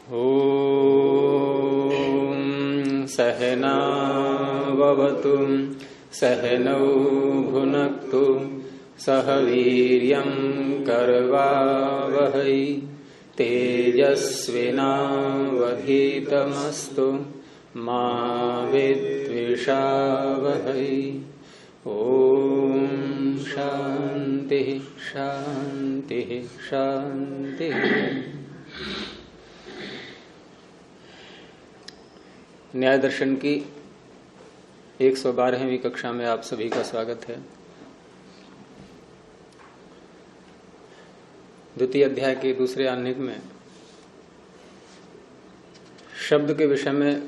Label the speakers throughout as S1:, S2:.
S1: ॐ सहनाववतु सहनौ भुनक्तु सह वीर्यं करवावहै तेजस्विनावधीतमस्तु मा विद्विषावहै। ॐ शांति शांति शांति। न्याय दर्शन की 112वीं कक्षा में आप सभी का स्वागत है। द्वितीय अध्याय के दूसरे आह्निक में शब्द के विषय में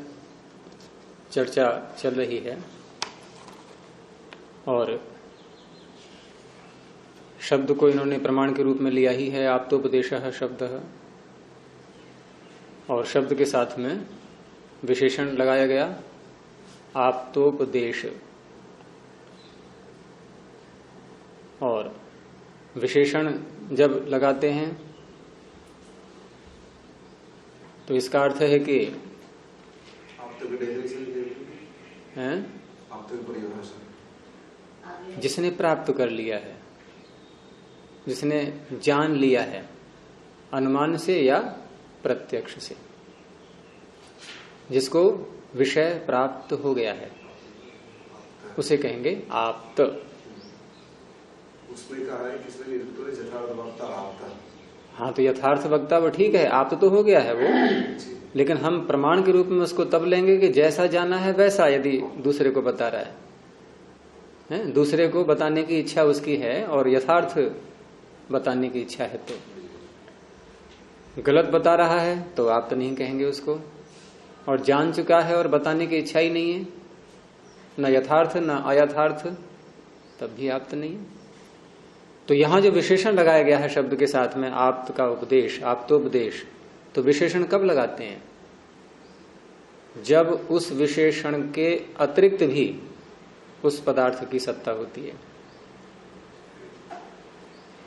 S1: चर्चा चल रही है और शब्द को इन्होंने प्रमाण के रूप में लिया ही है। आप्तोपदेशः शब्दः, और शब्द के साथ में विशेषण लगाया गया आप्तोपदेश, और विशेषण जब लगाते हैं तो इसका अर्थ है कि जिसने प्राप्त कर लिया है, जिसने जान लिया है अनुमान से या प्रत्यक्ष से, जिसको विषय प्राप्त हो गया है उसे कहेंगे आप्त।
S2: उसमें कहा है किसने यथार्थ वक्ता आप्त।
S1: हाँ, तो यथार्थ वक्ता वो ठीक है, आप्त तो हो गया है वो, लेकिन हम प्रमाण के रूप में उसको तब लेंगे कि जैसा जाना है वैसा यदि दूसरे को बता रहा है, दूसरे को बताने की इच्छा उसकी है और यथार्थ बताने की इच्छा है, तो गलत बता रहा है तो आप तो नहीं कहेंगे उसको, और जान चुका है और बताने की इच्छा ही नहीं है, न यथार्थ न अयथार्थ, तब भी आप तो नहीं है। तो यहां जो विशेषण लगाया गया है शब्द के साथ में आप्त का उपदेश, आप्तोपदेश, तो विशेषण कब लगाते हैं? जब उस विशेषण के अतिरिक्त भी उस पदार्थ की सत्ता होती है।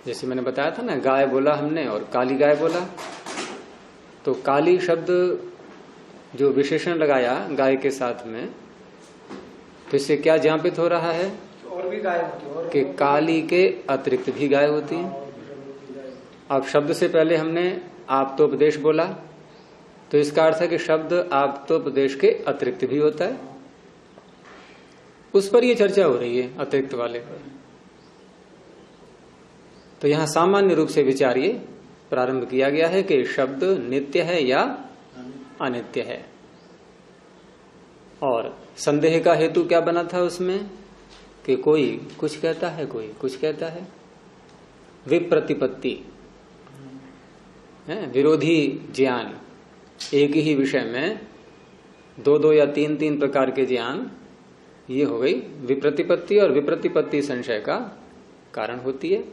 S1: जैसे मैंने बताया था ना, गाय बोला हमने और काली गाय बोला, तो काली शब्द जो विशेषण लगाया गाय के साथ में, तो इससे क्या ज्ञापित हो रहा है?
S3: और भी गाय होती है,
S1: कि काली के अतिरिक्त भी गाय होती है। अब शब्द से पहले हमने आप्तोपदेश बोला, तो इसका अर्थ है कि शब्द आप्तोपदेश के अतिरिक्त भी होता है। उस पर यह चर्चा हो रही है, अतिरिक्त वाले पर। तो यहां सामान्य रूप से विचारिए प्रारंभ किया गया है कि शब्द नित्य है या अनित्य है, और संदेह का हेतु क्या बना था उसमें कि कोई कुछ कहता है, कोई कुछ कहता है। विप्रतिपत्ति है, विरोधी ज्ञान, एक ही विषय में दो दो या तीन तीन प्रकार के ज्ञान, ये हो गई विप्रतिपत्ति, और विप्रतिपत्ति संशय का कारण होती है।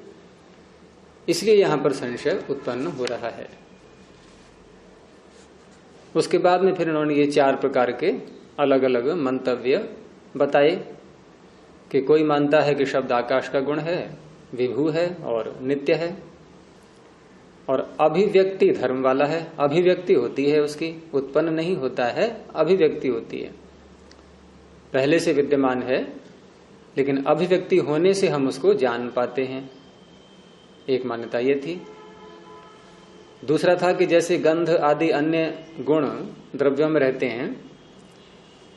S1: इसलिए यहां पर संशय उत्पन्न हो रहा है। उसके बाद में फिर इन्होंने ये 4 प्रकार के अलग अलग मंतव्य बताए कि कोई मानता है कि शब्द आकाश का गुण है, विभू है और नित्य है, और अभिव्यक्ति धर्म वाला है। अभिव्यक्ति होती है उसकी, उत्पन्न नहीं होता है, अभिव्यक्ति होती है, पहले से विद्यमान है, लेकिन अभिव्यक्ति होने से हम उसको जान पाते हैं। एक मान्यता ये थी। दूसरा था कि जैसे गंध आदि अन्य गुण द्रव्यों में रहते हैं,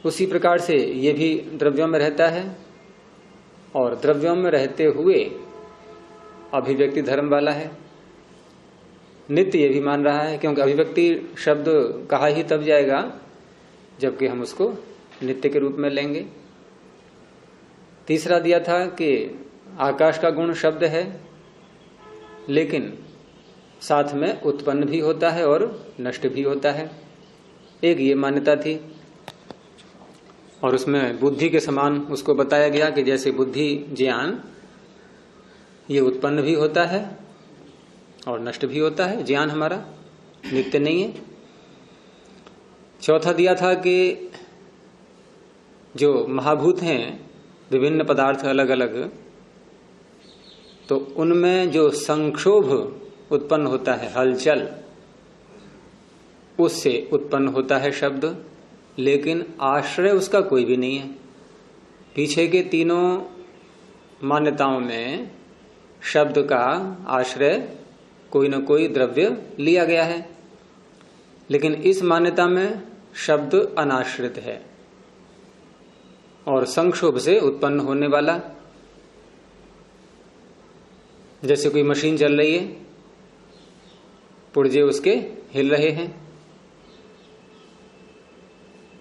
S1: उसी प्रकार से ये भी द्रव्यों में रहता है, और द्रव्यों में रहते हुए अभिव्यक्ति धर्म वाला है। नित्य ये भी मान रहा है, क्योंकि अभिव्यक्ति शब्द कहा ही तब जाएगा जबकि हम उसको नित्य के रूप में लेंगे। तीसरा दिया था कि आकाश का गुण शब्द है, लेकिन साथ में उत्पन्न भी होता है और नष्ट भी होता है। एक ये मान्यता थी, और उसमें बुद्धि के समान उसको बताया गया कि जैसे बुद्धि ज्ञान ये उत्पन्न भी होता है और नष्ट भी होता है, ज्ञान हमारा नित्य नहीं है। चौथा दिया था कि जो महाभूत हैं, विभिन्न पदार्थ अलग अलग, तो उनमें जो संक्षोभ उत्पन्न होता है, हलचल, उससे उत्पन्न होता है शब्द, लेकिन आश्रय उसका कोई भी नहीं है। पीछे के तीनों मान्यताओं में शब्द का आश्रय कोई न कोई द्रव्य लिया गया है, लेकिन इस मान्यता में शब्द अनाश्रित है और संक्षोभ से उत्पन्न होने वाला। जैसे कोई मशीन चल रही है, पुर्जे उसके हिल रहे हैं,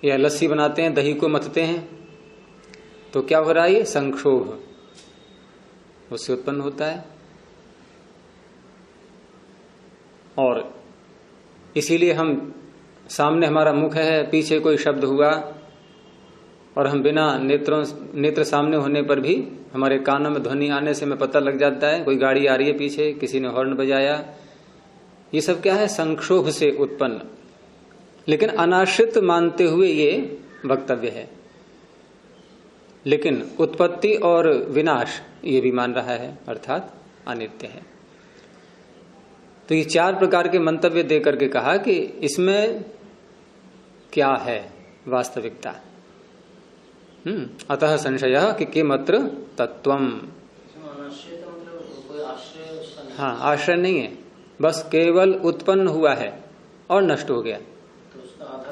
S1: या लस्सी बनाते हैं, दही को मथते हैं, तो क्या हो रहा है? ये संक्षोभ उससे उत्पन्न होता है। और इसीलिए हम सामने हमारा मुख है, पीछे कोई शब्द हुआ और हम बिना नेत्र सामने होने पर भी हमारे कानों में ध्वनि आने से हमें पता लग जाता है कोई गाड़ी आ रही है पीछे, किसी ने हॉर्न बजाया। ये सब क्या है? संक्षोभ से उत्पन्न, लेकिन अनाश्रित मानते हुए ये वक्तव्य है। लेकिन उत्पत्ति और विनाश ये भी मान रहा है, अर्थात अनित्य है। तो ये चार प्रकार के मंतव्य दे करके कहा कि इसमें क्या है वास्तविकता। अतः संशय कि किमत्र तत्वम। हाँ, आश्रय नहीं है, बस केवल उत्पन्न हुआ है और नष्ट हो गया,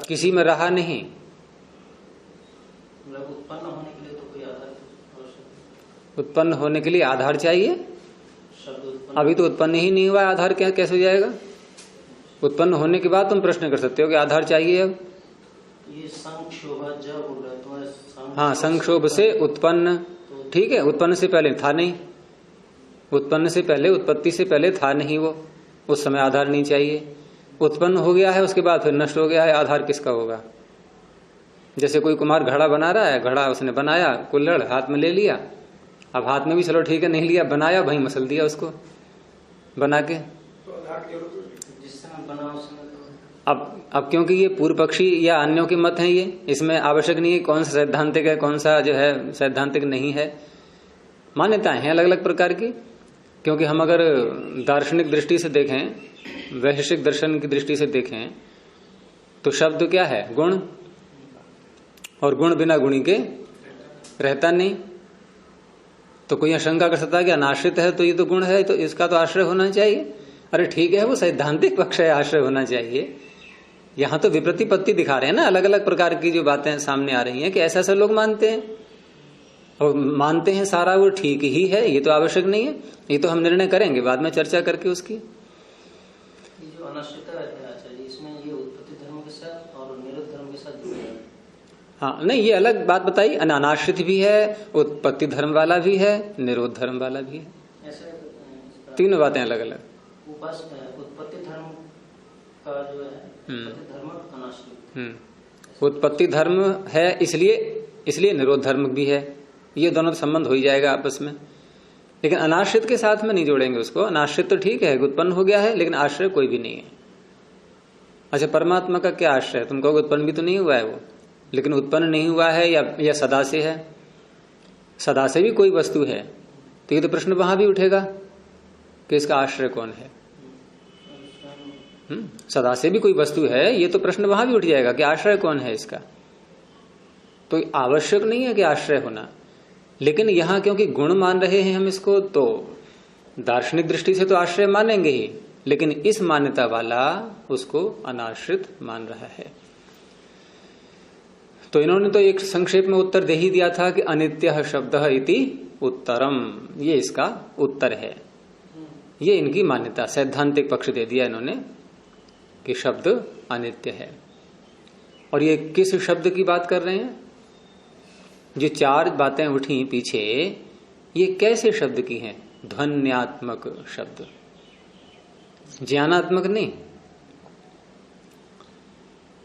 S1: किसी में रहा नहीं।
S3: उत्पन्न होने के लिए तो कोई आधार,
S1: उत्पन्न होने के लिए आधार चाहिए। अभी तो उत्पन्न ही नहीं हुआ, आधार क्या कैसे हो जाएगा? उत्पन्न होने के बाद तुम प्रश्न कर सकते हो कि आधार चाहिए। अब
S3: ये संक्षोभ जब बोल रहे तो
S1: हाँ, संक्षोभ से उत्पन्न, ठीक है। उत्पन्न से पहले था नहीं, उत्पन्न से पहले, उत्पत्ति से पहले था नहीं वो, उस समय आधार नहीं चाहिए। उत्पन्न हो गया है, उसके बाद फिर नष्ट हो गया है, आधार किसका होगा? जैसे कोई कुम्हार घड़ा बना रहा है, घड़ा उसने बनाया, कुल्हड़ हाथ में ले लिया, अब हाथ में भी चलो ठीक है नहीं लिया, बनाया, भाई मसल दिया उसको बना के।
S3: जिस समय बना उस समय
S1: अब क्योंकि ये पूर्व पक्षी या अन्यों के मत हैं, ये इसमें आवश्यक नहीं है कौन सा सैद्धांतिक है कौन सा जो है सैद्धांतिक नहीं है। मान्यताएं हैं अलग अलग प्रकार की। क्योंकि हम अगर दार्शनिक दृष्टि से देखें, वैशेषिक दर्शन की दृष्टि से देखें, तो शब्द क्या है? गुण, और गुण बिना गुणी के रहता नहीं। तो कोई आशंका कर सकता है कि अनाश्रित है तो ये तो गुण है, तो इसका तो आश्रय होना चाहिए। अरे ठीक है, वो सैद्धांतिक पक्ष है, आश्रय होना चाहिए। यहां तो विप्रतिपत्ति दिखा रहे हैं ना, अलग अलग प्रकार की जो बातें सामने आ रही हैं कि ऐसा ऐसा लोग मानते हैं और मानते हैं सारा वो ठीक ही है, ये तो आवश्यक नहीं है। ये तो हम निर्णय करेंगे बाद में चर्चा करके उसकी।
S3: ये जो अनाश्रिता है आचार्य, इसमें ये उत्पत्ति धर्म के साथ और निरोध धर्म के साथ जुड़ा है।
S1: हाँ, नहीं, ये अलग बात बताई। अनाश्रित भी है, उत्पत्ति धर्म वाला भी है, निरोध धर्म वाला भी है,
S3: ऐसे
S1: तीनों बातें अलग अलग।
S3: उत्पत्ति धर्म का जो है, उत्पत्ति धर्म अनाश्रित।
S1: उत्पत्ति धर्म है इसलिए निरोध धर्म भी है। ये दोनों संबंध हो ही जाएगा आपस में, लेकिन अनाश्रित के साथ में नहीं जोड़ेंगे उसको। अनाश्रित तो ठीक है, उत्पन्न हो गया है, लेकिन आश्रय कोई भी नहीं है। अच्छा, परमात्मा का क्या आश्रय? तुम कहोगे उत्पन्न भी तो नहीं हुआ है वो, लेकिन उत्पन्न नहीं हुआ है या सदा से है। सदा से भी कोई वस्तु है, तो ये तो प्रश्न वहां भी उठेगा कि इसका आश्रय कौन है। सदा से भी कोई वस्तु है, ये तो प्रश्न वहां भी उठ जाएगा कि आश्रय कौन है इसका। तो आवश्यक नहीं है कि आश्रय होना, लेकिन यहां क्योंकि गुण मान रहे हैं हम इसको, तो दार्शनिक दृष्टि से तो आश्रय मानेंगे ही, लेकिन इस मान्यता वाला उसको अनाश्रित मान रहा है। तो इन्होंने तो एक संक्षेप में उत्तर दे ही दिया था कि अनित्य शब्दः इति उत्तरम, ये इसका उत्तर है। ये इनकी मान्यता, सैद्धांतिक पक्ष दे दिया इन्होंने कि शब्द अनित्य है। और ये किस शब्द की बात कर रहे हैं? जो चार बातें उठी पीछे, ये कैसे शब्द की हैं? ध्वन्यात्मक शब्द, ज्ञानात्मक नहीं।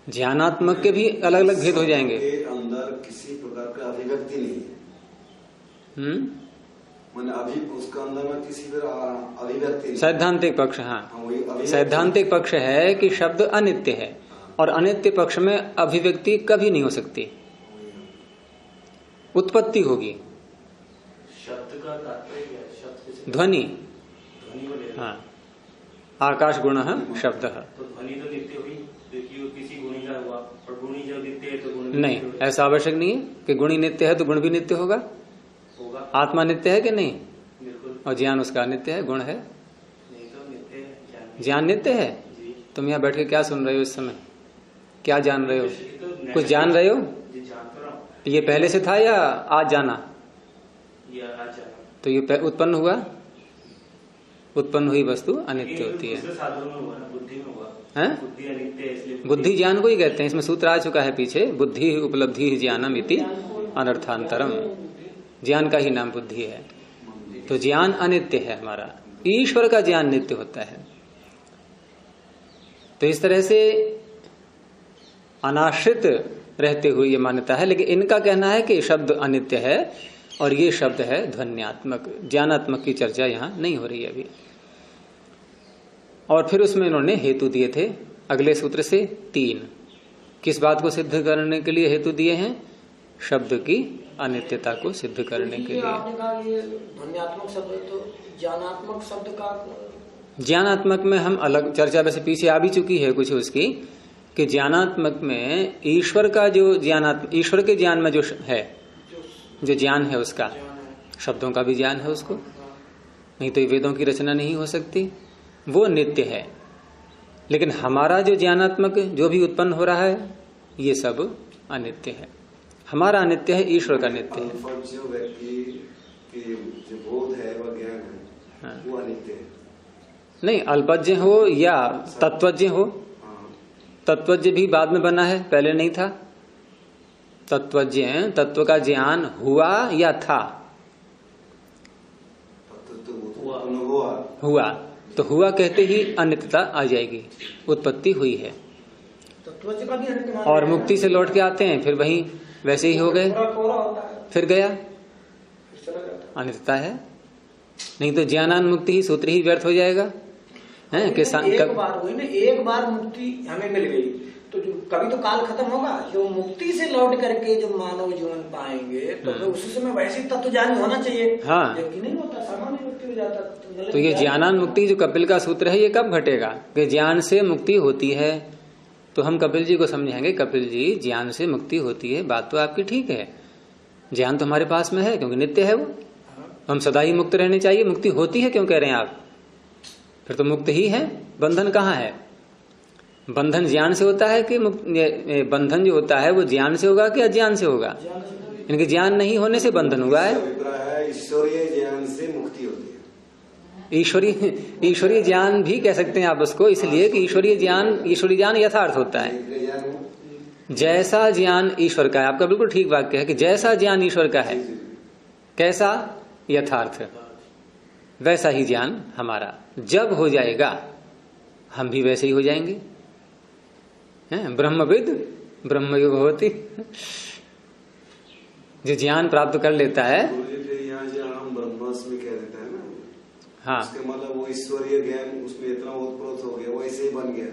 S1: ज्ञानात्मक के भी अलग अलग भेद हो जाएंगे।
S2: अंदर किसी प्रकार का अभिव्यक्ति नहीं है। मैंने अभी उसका अंदर में किसी तरह अभिव्यक्ति नहीं।
S1: सैद्धांतिक पक्ष, हाँ, सैद्धांतिक पक्ष है कि शब्द अनित्य है, और अनित्य पक्ष में अभिव्यक्ति कभी नहीं हो सकती, उत्पत्ति होगी।
S3: शब्द का तात्पर्य क्या है? शब्द से
S1: ध्वनि,
S3: ध्वनि को ले,
S1: हाँ, आकाश गुण शब्द।
S3: तो ध्वनि तो नित्य हुई,
S4: हुआ, और गुणी जो नित्य है तो गुण
S1: नहीं, ऐसा आवश्यक नहीं है कि गुणी नित्य है तो गुण भी नित्य होगा। आत्मा नित्य है कि नहीं?
S4: बिल्कुल।
S1: और ज्ञान उसका नित्य है, गुण है?
S4: नहीं तो नित्य है,
S1: ज्ञान नित्य है।
S4: जी।
S1: तुम यहाँ बैठ के क्या सुन रहे हो इस समय? क्या जान रहे हो?
S4: तो
S1: कुछ जान रहे हो?
S4: जी जान तो रहा हूँ।
S1: ये पहले से था या आज जाना?
S4: ये आज जाना।
S1: तो ये उत्पन्न हुआ? उत्पन्न हुई वस्तु अनित्य होती है।
S4: साधन में हुआ ना, बुद्धि में हुआ
S1: है?
S4: बुद्धि अनित्य है, इसलिए
S1: बुद्धि ज्ञान को ही कहते हैं। इसमें सूत्र आ चुका है पीछे, बुद्धि उपलब्धि ज्ञानम इति अनर्थांतरम। ज्ञान का ही नाम बुद्धि है। तो ज्ञान अनित्य है हमारा, ईश्वर का ज्ञान नित्य होता है। तो इस तरह से अनाश्रित रहते हुए ये मान्यता है, लेकिन इनका कहना है कि शब्द अनित्य है और ये शब्द है ध्वन्यात्मक, ज्ञानात्मक की चर्चा यहां नहीं हो रही है अभी। और फिर उसमें इन्होंने हेतु दिए थे अगले सूत्र से 3। किस बात को सिद्ध करने के लिए हेतु दिए हैं? शब्द की अनित्यता को सिद्ध करने के लिए।
S5: आपने कहा ये ध्वन्यात्मक शब्द, तो ज्ञानात्मक शब्द का?
S1: ज्ञानात्मक में हम अलग चर्चा वैसे पीछे आ भी चुकी है कुछ उसकी, कि ज्ञानात्मक में ईश्वर का जो ईश्वर के ज्ञान में जो है, जो ज्ञान है उसका, शब्दों का भी ज्ञान है उसको, नहीं तो वेदों की रचना नहीं हो सकती, वो नित्य है। लेकिन हमारा जो ज्ञानात्मक जो भी उत्पन्न हो रहा है ये सब अनित्य है। हमारा अनित्य है, ईश्वर का नित्य है।
S2: जो व्यक्ति की जो बोध है वह ज्ञान है,
S1: हाँ।
S2: वो अनित्य है।
S1: नहीं, अल्पज्ञ हो या तत्वज्ञ हो। तत्वज्ञ भी बाद में बना है, पहले नहीं था। तत्वज्ञ, तत्व का ज्ञान हुआ या था? हुआ। तो हुआ कहते ही अनित्यता आ जाएगी, उत्पत्ति हुई है।
S5: तत्वज्ञ का भी अनित्य मान
S1: और मुक्ति से लौट के आते हैं, फिर वही वैसे ही हो गए, फिर गया, अनित्यता है। नहीं तो ज्ञानान मुक्ति ही सूत्र ही व्यर्थ हो जाएगा। है कि
S5: एक बार हुई ना, एक बार मुक्ति हमें मिल गई तो कभी तो काल खत्म होगा। जो मुक्ति से लौट करके जो मानव जीवन पाएंगे तो उसी समय वैसे तत्व ज्ञान होना चाहिए।
S1: हाँ,
S5: जबकि नहीं होता, सामान्य मुक्ति हो जाता।
S1: तो ये ज्ञानान मुक्ति जो कपिल का सूत्र है, ये कब घटेगा? कि ज्ञान से मुक्ति होती है। तो हम कपिल जी को समझाएंगे, कपिल जी ज्ञान से मुक्ति होती है, बात तो आपकी ठीक है, ज्ञान तो हमारे पास में है क्योंकि नित्य है वो, हम सदा ही मुक्त रहने चाहिए। मुक्ति होती है क्यों कह रहे हैं आप? फिर तो मुक्त ही है। बंधन कहाँ है? बंधन ज्ञान से होता है कि बंधन जो होता है वो ज्ञान से होगा कि अज्ञान से होगा? इनके ज्ञान नहीं होने से बंधन हुआ है।
S2: ईश्वरीय ज्ञान से मुक्ति होती है।
S1: ईश्वरीय ज्ञान भी कह सकते हैं आप उसको, इसलिए कि ईश्वरीय ज्ञान यथार्थ होता है। जैसा ज्ञान ईश्वर का है, आपका बिल्कुल ठीक वाक्य है कि जैसा ज्ञान ईश्वर का है, कैसा? यथार्थ। वैसा ही ज्ञान हमारा जब हो जाएगा हम भी वैसे ही हो जाएंगे। ब्रह्मविद ब्रह्मयोग होती, जो ज्ञान प्राप्त कर लेता है।
S2: यहाँ जो हम ब्रह्मास्मि कह देते हैं ना,
S1: हाँ,
S2: उसके मतलब वो ईश्वरीय ज्ञान उसमें इतना ओतप्रोत हो गया, वो ऐसे ही बन गया,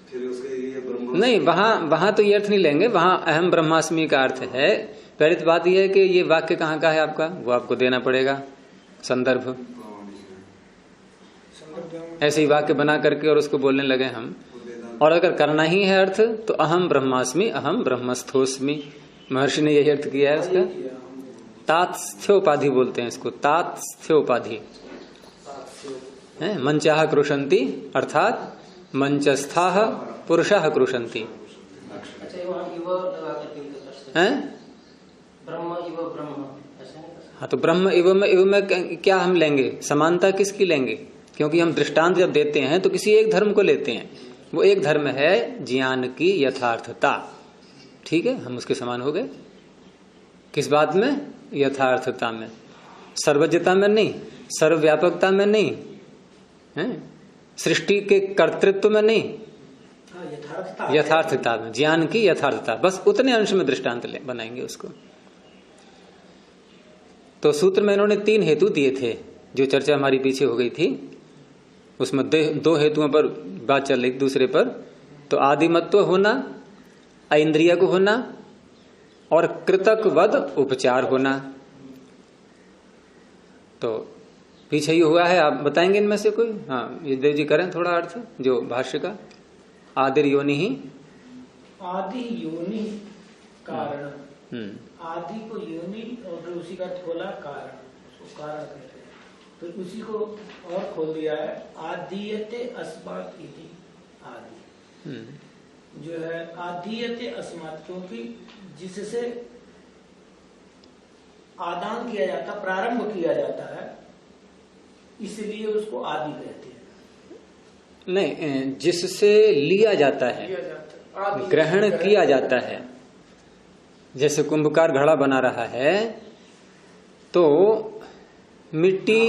S2: फिर उसके ये ब्रह्म
S1: नहीं, वहां तो ये अर्थ नहीं लेंगे। वहां अहम ब्रह्मास्मि का अर्थ है। पहले तो बात यह है कि ये वाक्य कहाँ का है आपका, वो आपको देना पड़ेगा संदर्भ। ऐसे ही वाक्य बना करके और उसको बोलने लगे हम। और अगर करना ही है अर्थ तो अहम ब्रह्मास्मि अहम ब्रह्मस्थोस्मि, महर्षि ने यही अर्थ किया है उसका। तात्स्थ्योपाधि बोलते हैं इसको, तात्स्थ्योपाधि। मंचाह कृषन्ति अर्थात मंचस्थाः पुरुषाः कृषन्ति। हाँ, तो ब्रह्म इव में क्या हम लेंगे? समानता किसकी लेंगे? क्योंकि हम दृष्टांत जब देते हैं तो किसी एक धर्म को लेते हैं। वो एक धर्म है ज्ञान की यथार्थता। ठीक है, हम उसके समान हो गए। किस बात में? यथार्थता में, सर्वज्ञता में नहीं, सर्वव्यापकता में नहीं, सृष्टि के कर्तृत्व में नहीं, यथार्थता में, ज्ञान की यथार्थता। बस उतने अंश में दृष्टांत बनाएंगे उसको। तो सूत्र में इन्होंने 3 हेतु दिए थे, जो चर्चा हमारी पीछे हो गई थी। उसमें 2 हेतुओं पर बात चल रही दूसरे पर। तो आदिमत्व होना, ऐन्द्रिय को होना, और कृतकवद उपचार होना। तो पीछे ही हुआ है, आप बताएंगे इनमें से कोई? हाँ, ये देव जी करें थोड़ा अर्थ जो भाष्य का। आदिर योनि ही
S5: आदि योनि कारण, आदि को योनि और फिर उसी का खोला कारण, उसको कारण कहते हैं। तो उसी को और खोल दिया है, आदीयते अस्मात् इति, आदि जो है आदीयते अस्मात्, क्योंकि जिससे आदान किया जाता, प्रारंभ किया जाता है, इसलिए उसको आदि कहते हैं।
S1: नहीं, जिससे लिया जाता है, ग्रहण किया जाता है। जैसे कुंभकार घड़ा बना रहा है तो मिट्टी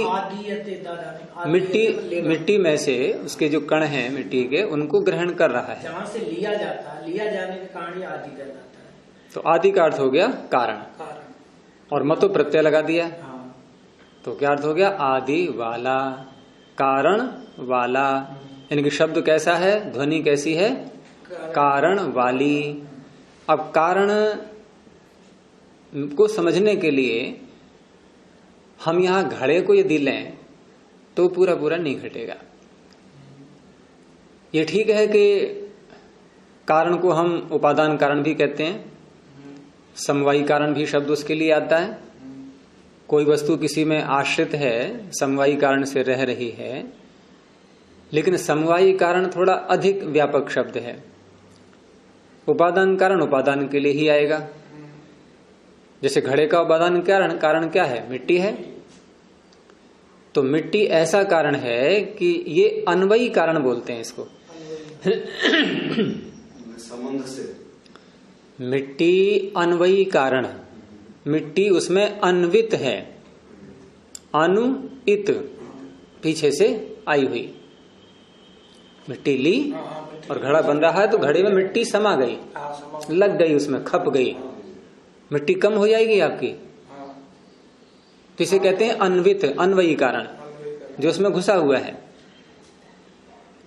S1: में से उसके जो कण हैं मिट्टी के, उनको ग्रहण कर रहा है।
S5: जहाँ से लिया जाता है, लिया जाने के कारण ही आदि कहलाता है।
S1: तो आदि का अर्थ हो गया कारण, और मतु प्रत्यय लगा दिया।
S5: हाँ।
S1: तो क्या अर्थ हो गया? आदि वाला, कारण वाला। यानी कि शब्द कैसा है, ध्वनि कैसी है? कारण वाली। अब कारण को समझने के लिए हम यहां घड़े को यदि लें तो पूरा पूरा नहीं घटेगा। ये ठीक है कि कारण को हम उपादान कारण भी कहते हैं, समवायी कारण भी शब्द उसके लिए आता है। कोई वस्तु किसी में आश्रित है, समवायी कारण से रह रही है, लेकिन समवायी कारण थोड़ा अधिक व्यापक शब्द है। उपादान कारण उपादान के लिए ही आएगा। जैसे घड़े का उपादान कारण क्या है? मिट्टी है। तो मिट्टी ऐसा कारण है कि ये अन्वयी कारण बोलते हैं इसको।
S2: संबंध से
S1: मिट्टी अन्वयी कारण, मिट्टी उसमें अन्वित है, अनुइत, पीछे से आई हुई। मिट्टी ली और घड़ा बन रहा है तो घड़े में मिट्टी समा गई, लग गई, उसमें खप गई, मिट्टी कम हो जाएगी आपकी। तो इसे कहते हैं अन्वित, अन्वयी कारण, जो उसमें घुसा हुआ है।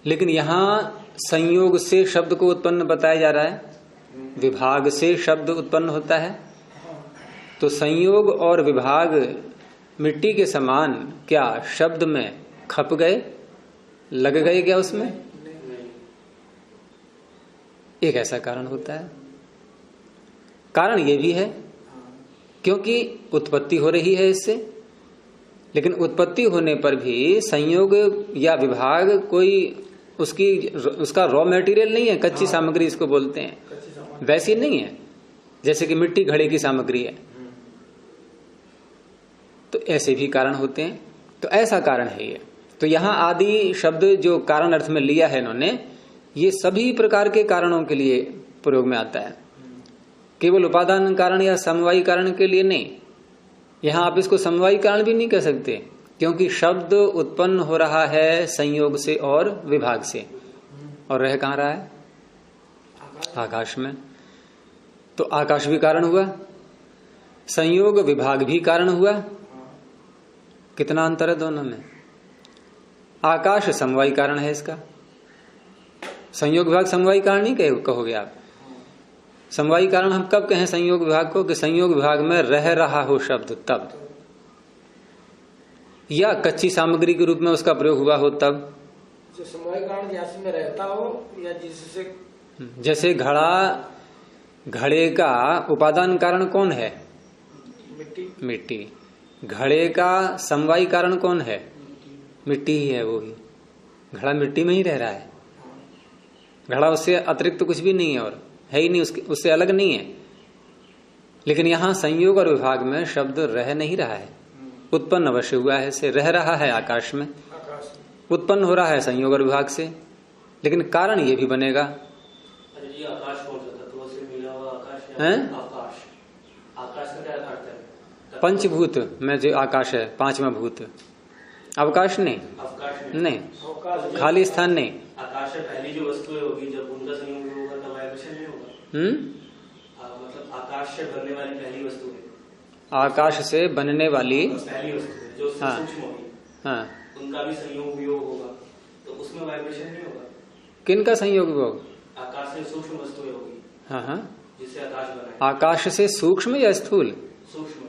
S1: लेकिन यहां संयोग से शब्द को उत्पन्न बताया जा रहा है, विभाग से शब्द उत्पन्न होता है। तो संयोग और विभाग मिट्टी के समान क्या शब्द में खप गए, लग गए क्या उसमें? एक ऐसा कारण होता है। कारण ये भी है क्योंकि उत्पत्ति हो रही है इससे, लेकिन उत्पत्ति होने पर भी संयोग या विभाग कोई उसका रॉ मटेरियल नहीं है, कच्ची सामग्री इसको बोलते हैं, वैसी नहीं है जैसे कि मिट्टी घड़े की सामग्री है। तो ऐसे भी कारण होते हैं। तो ऐसा कारण है ये। तो यहां आदि शब्द जो कारण अर्थ में लिया है इन्होंने, ये सभी प्रकार के कारणों के लिए प्रयोग में आता है, केवल उपादान कारण या समवायी कारण के लिए नहीं। यहां आप इसको समवायी कारण भी नहीं कह सकते, क्योंकि शब्द उत्पन्न हो रहा है संयोग से और विभाग से, और रह कहां रहा है? आकाश में। तो आकाश भी कारण हुआ, संयोग विभाग भी कारण हुआ। कितना अंतर है दोनों में? आकाश समवायी कारण है इसका, संयोग विभाग समवायी कारण नहीं कहोगे आप। समवायी कारण हम कब कहें संयोग विभाग को? कि संयोग विभाग में रह रहा हो शब्द तब, या कच्ची सामग्री के रूप में उसका प्रयोग हुआ हो तब।
S5: जो समवायी कारण जिसमें रहता हो या जिससे,
S1: जैसे घड़े का उपादान कारण कौन है? मिट्टी। घड़े का समवायी कारण कौन है? मिट्टी ही है। वो ही घड़ा मिट्टी में ही रह रहा है, घड़ा उससे अतिरिक्त तो कुछ भी नहीं है और है ही नहीं, उससे अलग नहीं है। लेकिन यहां संयोग और विभाग में शब्द रह नहीं रहा है, उत्पन्न अवश्य हुआ है, से रह रहा है आकाश में, उत्पन्न हो रहा है संयोग और विभाग से, लेकिन कारण ये भी बनेगा।
S4: अरे जी, आकाश कौन सा तत्व से मिला हुआ आकाश
S1: है?
S4: आकाश, आकाश का क्या अर्थ है?
S1: पंचभूत में जो आकाश है, पांचवा भूत। अवकाश नहीं,
S4: अवकाश
S1: नहीं, खाली स्थान नहीं।
S4: आकाश से पहली जो वस्तुएं होगी, जब उनका संयोग होगा तब वाइब्रेशन नहीं होगा। मतलब आकाश से बनने वाली पहली वस्तु है,
S1: आकाश से बनने वाली
S4: पहली वस्तु जो सूक्ष्म होगी,
S1: हाँ,
S4: उनका भी संयोग वियोग होगा, तो उसमें वाइब्रेशन नहीं होगा।
S1: किनका संयोग वियोग?
S4: आकाश से सूक्ष्म वस्तुएं होगी,
S1: हाँ,
S4: जिससे आकाश बना है।
S1: आकाश से सूक्ष्म या स्थूल?
S4: सूक्ष्म।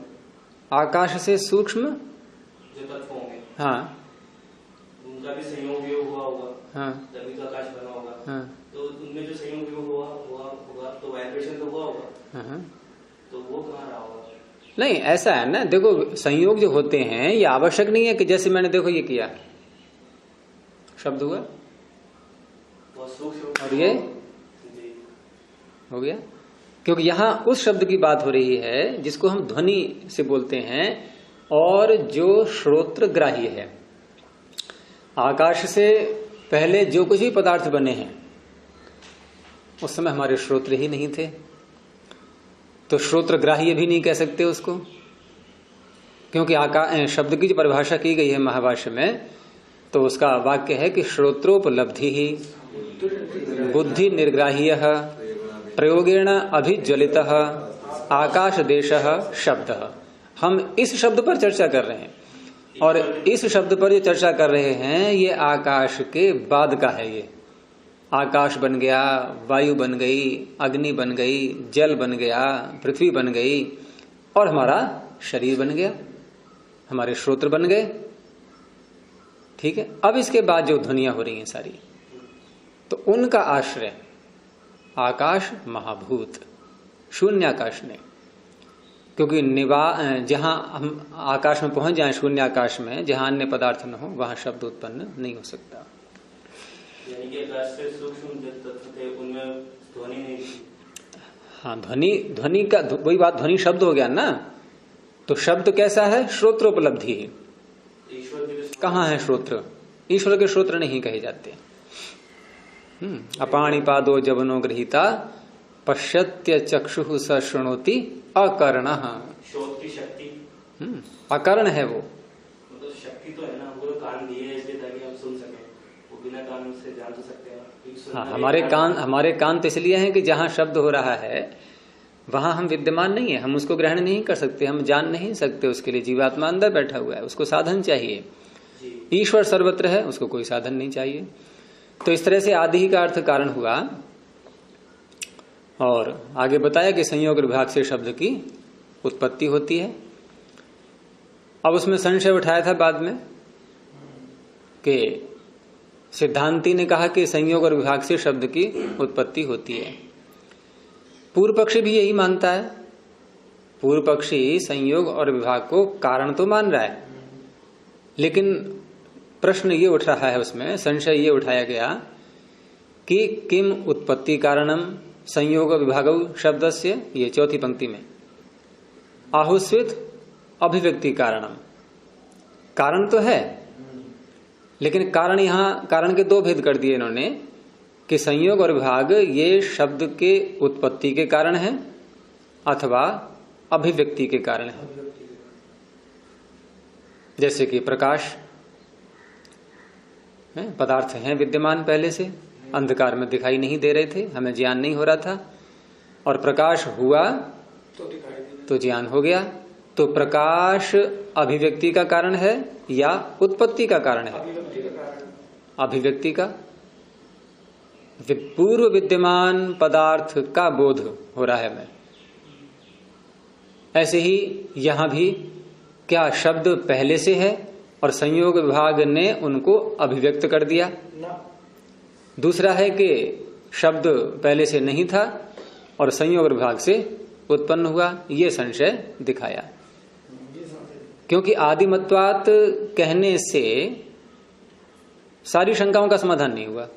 S1: आकाश से सूक्ष्म
S4: जो तत्व होंगे,
S1: हाँ,
S4: उनका भी संयोग वियोग हुआ होगा,
S1: हाँ,
S4: तभी तो आकाश बना होगा।
S1: हाँ।
S4: तो उनमें जो संयोग वियोग हुआ तो वो कहाँ रहा होगा?
S1: नहीं, ऐसा है ना, देखो संयोग जो होते हैं ये आवश्यक नहीं है कि जैसे मैंने देखो ये किया शब्द हुआ और ये हो गया, क्योंकि यहां उस शब्द की बात हो रही है जिसको हम ध्वनि से बोलते हैं और जो श्रोत्र ग्राह्य है। आकाश से पहले जो कुछ भी पदार्थ बने हैं उस समय हमारे श्रोत्र ही नहीं थे, तो श्रोत्र ग्राह्य भी नहीं कह सकते उसको, क्योंकि शब्द की जो परिभाषा की गई है महाभाष्य में, तो उसका वाक्य है कि श्रोत्रोपलब्धि ही बुद्धि निर्ग्राह्य प्रयोगेण अभिज्वलित आकाश देश शब्द। हम इस शब्द पर चर्चा कर रहे हैं और इस शब्द पर जो चर्चा कर रहे हैं ये आकाश के बाद का है। ये आकाश बन गया, वायु बन गई, अग्नि बन गई, जल बन गया, पृथ्वी बन गई और हमारा शरीर बन गया, हमारे श्रोत्र बन गए। ठीक है, अब इसके बाद जो ध्वनियां हो रही हैं सारी, तो उनका आश्रय आकाश महाभूत शून्याकाश ने, क्योंकि जहां हम आकाश में पहुंच जाएं, शून्य आकाश में जहां अन्य पदार्थ न हो वहां शब्द उत्पन्न नहीं हो सकता।
S4: यानी कि आकाश से सूक्ष्म जो तत्व थे उनमें ध्वनि नहीं थी।
S1: हाँ, ध्वनि का वही बात, ध्वनि शब्द हो गया ना, तो शब्द कैसा है? श्रोत्रोपलब्धि। कहाँ है श्रोत्र? ईश्वर के श्रोत्र नहीं कहे जाते। अपाणिपादो जवनो गृहीता पश्यत्य चक्षुः स शृणोति अकर्ण।
S4: श्रोत की शक्ति
S1: अकर्ण है वो,
S4: मतलब शक्ति तो है ना, हमको तो कान दिए इसलिए ताकि हम सुन सकें, वो बिना कान से जान तो सकते हैं।
S1: हाँ, हमारे कान तो इसलिए हैं कि जहाँ शब्द हो रहा है वहां हम विद्यमान नहीं है, हम उसको ग्रहण नहीं कर सकते, हम जान नहीं सकते। उसके लिए जीवात्मा अंदर बैठा हुआ है, उसको साधन चाहिए। ईश्वर सर्वत्र है, उसको कोई साधन नहीं चाहिए। तो इस तरह से आदि का अर्थ कारण हुआ। और आगे बताया कि संयोग विभाग से शब्द की उत्पत्ति होती है। अब उसमें संशय उठाया था बाद में कि सिद्धांती ने कहा कि संयोग और विभाग से शब्द की उत्पत्ति होती है। पूर्व पक्षी भी यही मानता है। पूर्व पक्षी संयोग और विभाग को कारण तो मान रहा है, लेकिन प्रश्न ये उठ रहा है, उसमें संशय ये उठाया गया कि किम उत्पत्ति कारणम संयोग विभाग शब्दस्य, ये चौथी पंक्ति में, आहुस्वित अभिव्यक्ति कारणम। कारण तो है, लेकिन कारण यहां कारण के दो भेद कर दिए इन्होंने कि संयोग और विभाग ये शब्द के उत्पत्ति के कारण है अथवा अभिव्यक्ति के कारण है। जैसे कि प्रकाश पदार्थ हैं विद्यमान पहले से, अंधकार में दिखाई नहीं दे रहे थे, हमें ज्ञान नहीं हो रहा था, और प्रकाश हुआ तो ज्ञान हो गया। तो प्रकाश अभिव्यक्ति का कारण है या उत्पत्ति का कारण है? अभिव्यक्ति का। पूर्व विद्यमान पदार्थ का बोध हो रहा है हमें। ऐसे ही यहां भी क्या शब्द पहले से है और संयोग विभाग ने उनको अभिव्यक्त कर दिया? दूसरा है कि शब्द पहले से नहीं था और संयोग विभाग से उत्पन्न हुआ, ये संशय दिखाया। क्योंकि आदिमत्वात कहने से सारी शंकाओं का समाधान नहीं हुआ।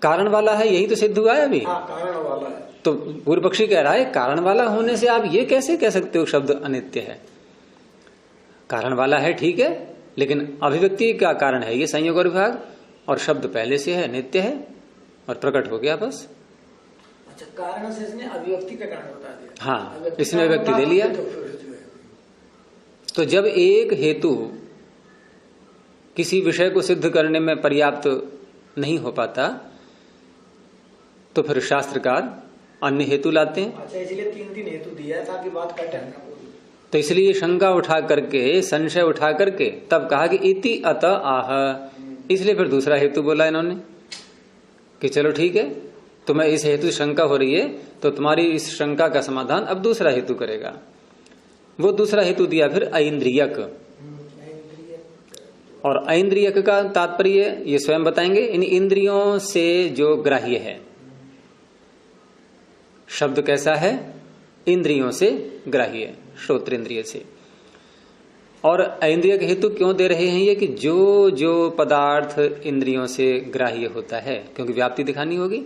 S1: कारण वाला है, यही तो सिद्ध हुआ है अभी।
S5: कारण वाला है।
S1: तो पूर्व पक्षी कह रहा है कारण वाला होने से आप ये कैसे कह सकते हो शब्द अनित्य है? कारण वाला है ठीक है, लेकिन अभिव्यक्ति का कारण है ये संयोग और विभाग, और शब्द पहले से है, नित्य है और प्रकट हो गया बस।
S5: अच्छा, कारण से इसने अभिव्यक्ति का कारण बता दिया।
S1: हाँ, इसने अभिव्यक्ति दे लिया। तो जब एक हेतु किसी विषय को सिद्ध करने में पर्याप्त नहीं हो पाता तो फिर शास्त्रकार अन्य हेतु लाते हैं।
S5: अच्छा, इसलिए 3 हेतु दिया है ताकि बात कटे ना।
S1: तो इसलिए शंका उठा करके, संशय उठा करके तब कहा कि इति अत आह, इसलिए फिर दूसरा हेतु बोला इन्होंने कि चलो ठीक है, तुम्हें इस हेतु शंका हो रही है तो तुम्हारी इस शंका का समाधान अब दूसरा हेतु करेगा। वो दूसरा हेतु दिया फिर ऐन्द्रियक। और ऐन्द्रियक का तात्पर्य ये स्वयं बताएंगे, इन इंद्रियों से जो ग्राह्य है। शब्द कैसा है? इंद्रियों से ग्राह्य, श्रोत्र इंद्रिय से। और इंद्रिय के हेतु क्यों दे रहे हैं ये कि जो जो पदार्थ इंद्रियों से ग्राह्य होता है, क्योंकि व्याप्ति दिखानी होगी,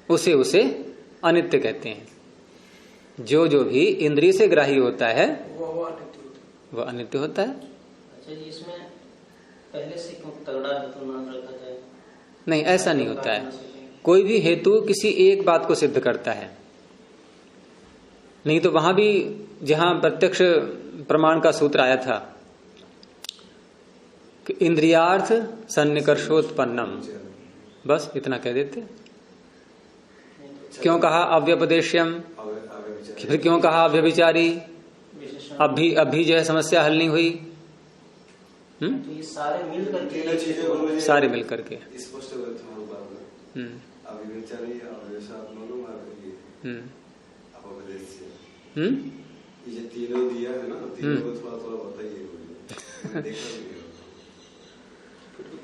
S1: उसे उसे अनित्य कहते हैं। जो जो भी इंद्रिय से ग्राह्य होता है वह अनित्य होता है।
S3: अच्छा जी, इसमें पहले से क्यों तगड़ा हेतु नाम रखा जाए?
S1: नहीं, ऐसा नहीं होता है। कोई भी हेतु किसी एक बात को सिद्ध करता है, नहीं तो वहां भी जहां प्रत्यक्ष प्रमाण का सूत्र आया था कि इंद्रियार्थ सन्निकर्षोत्पन्नम, बस इतना कह देते। क्यों कहा अव्यपदेश्यम, फिर क्यों कहा अव्यभिचारी? अब भी जो है समस्या हल नहीं हुई।
S3: तो ये सारे मिल करके,
S2: तीनों चीजें
S1: सारे मिल करके
S2: स्पष्ट ये तीनों दिया है ना, तीनों को थोड़ा थोड़ा बताइए।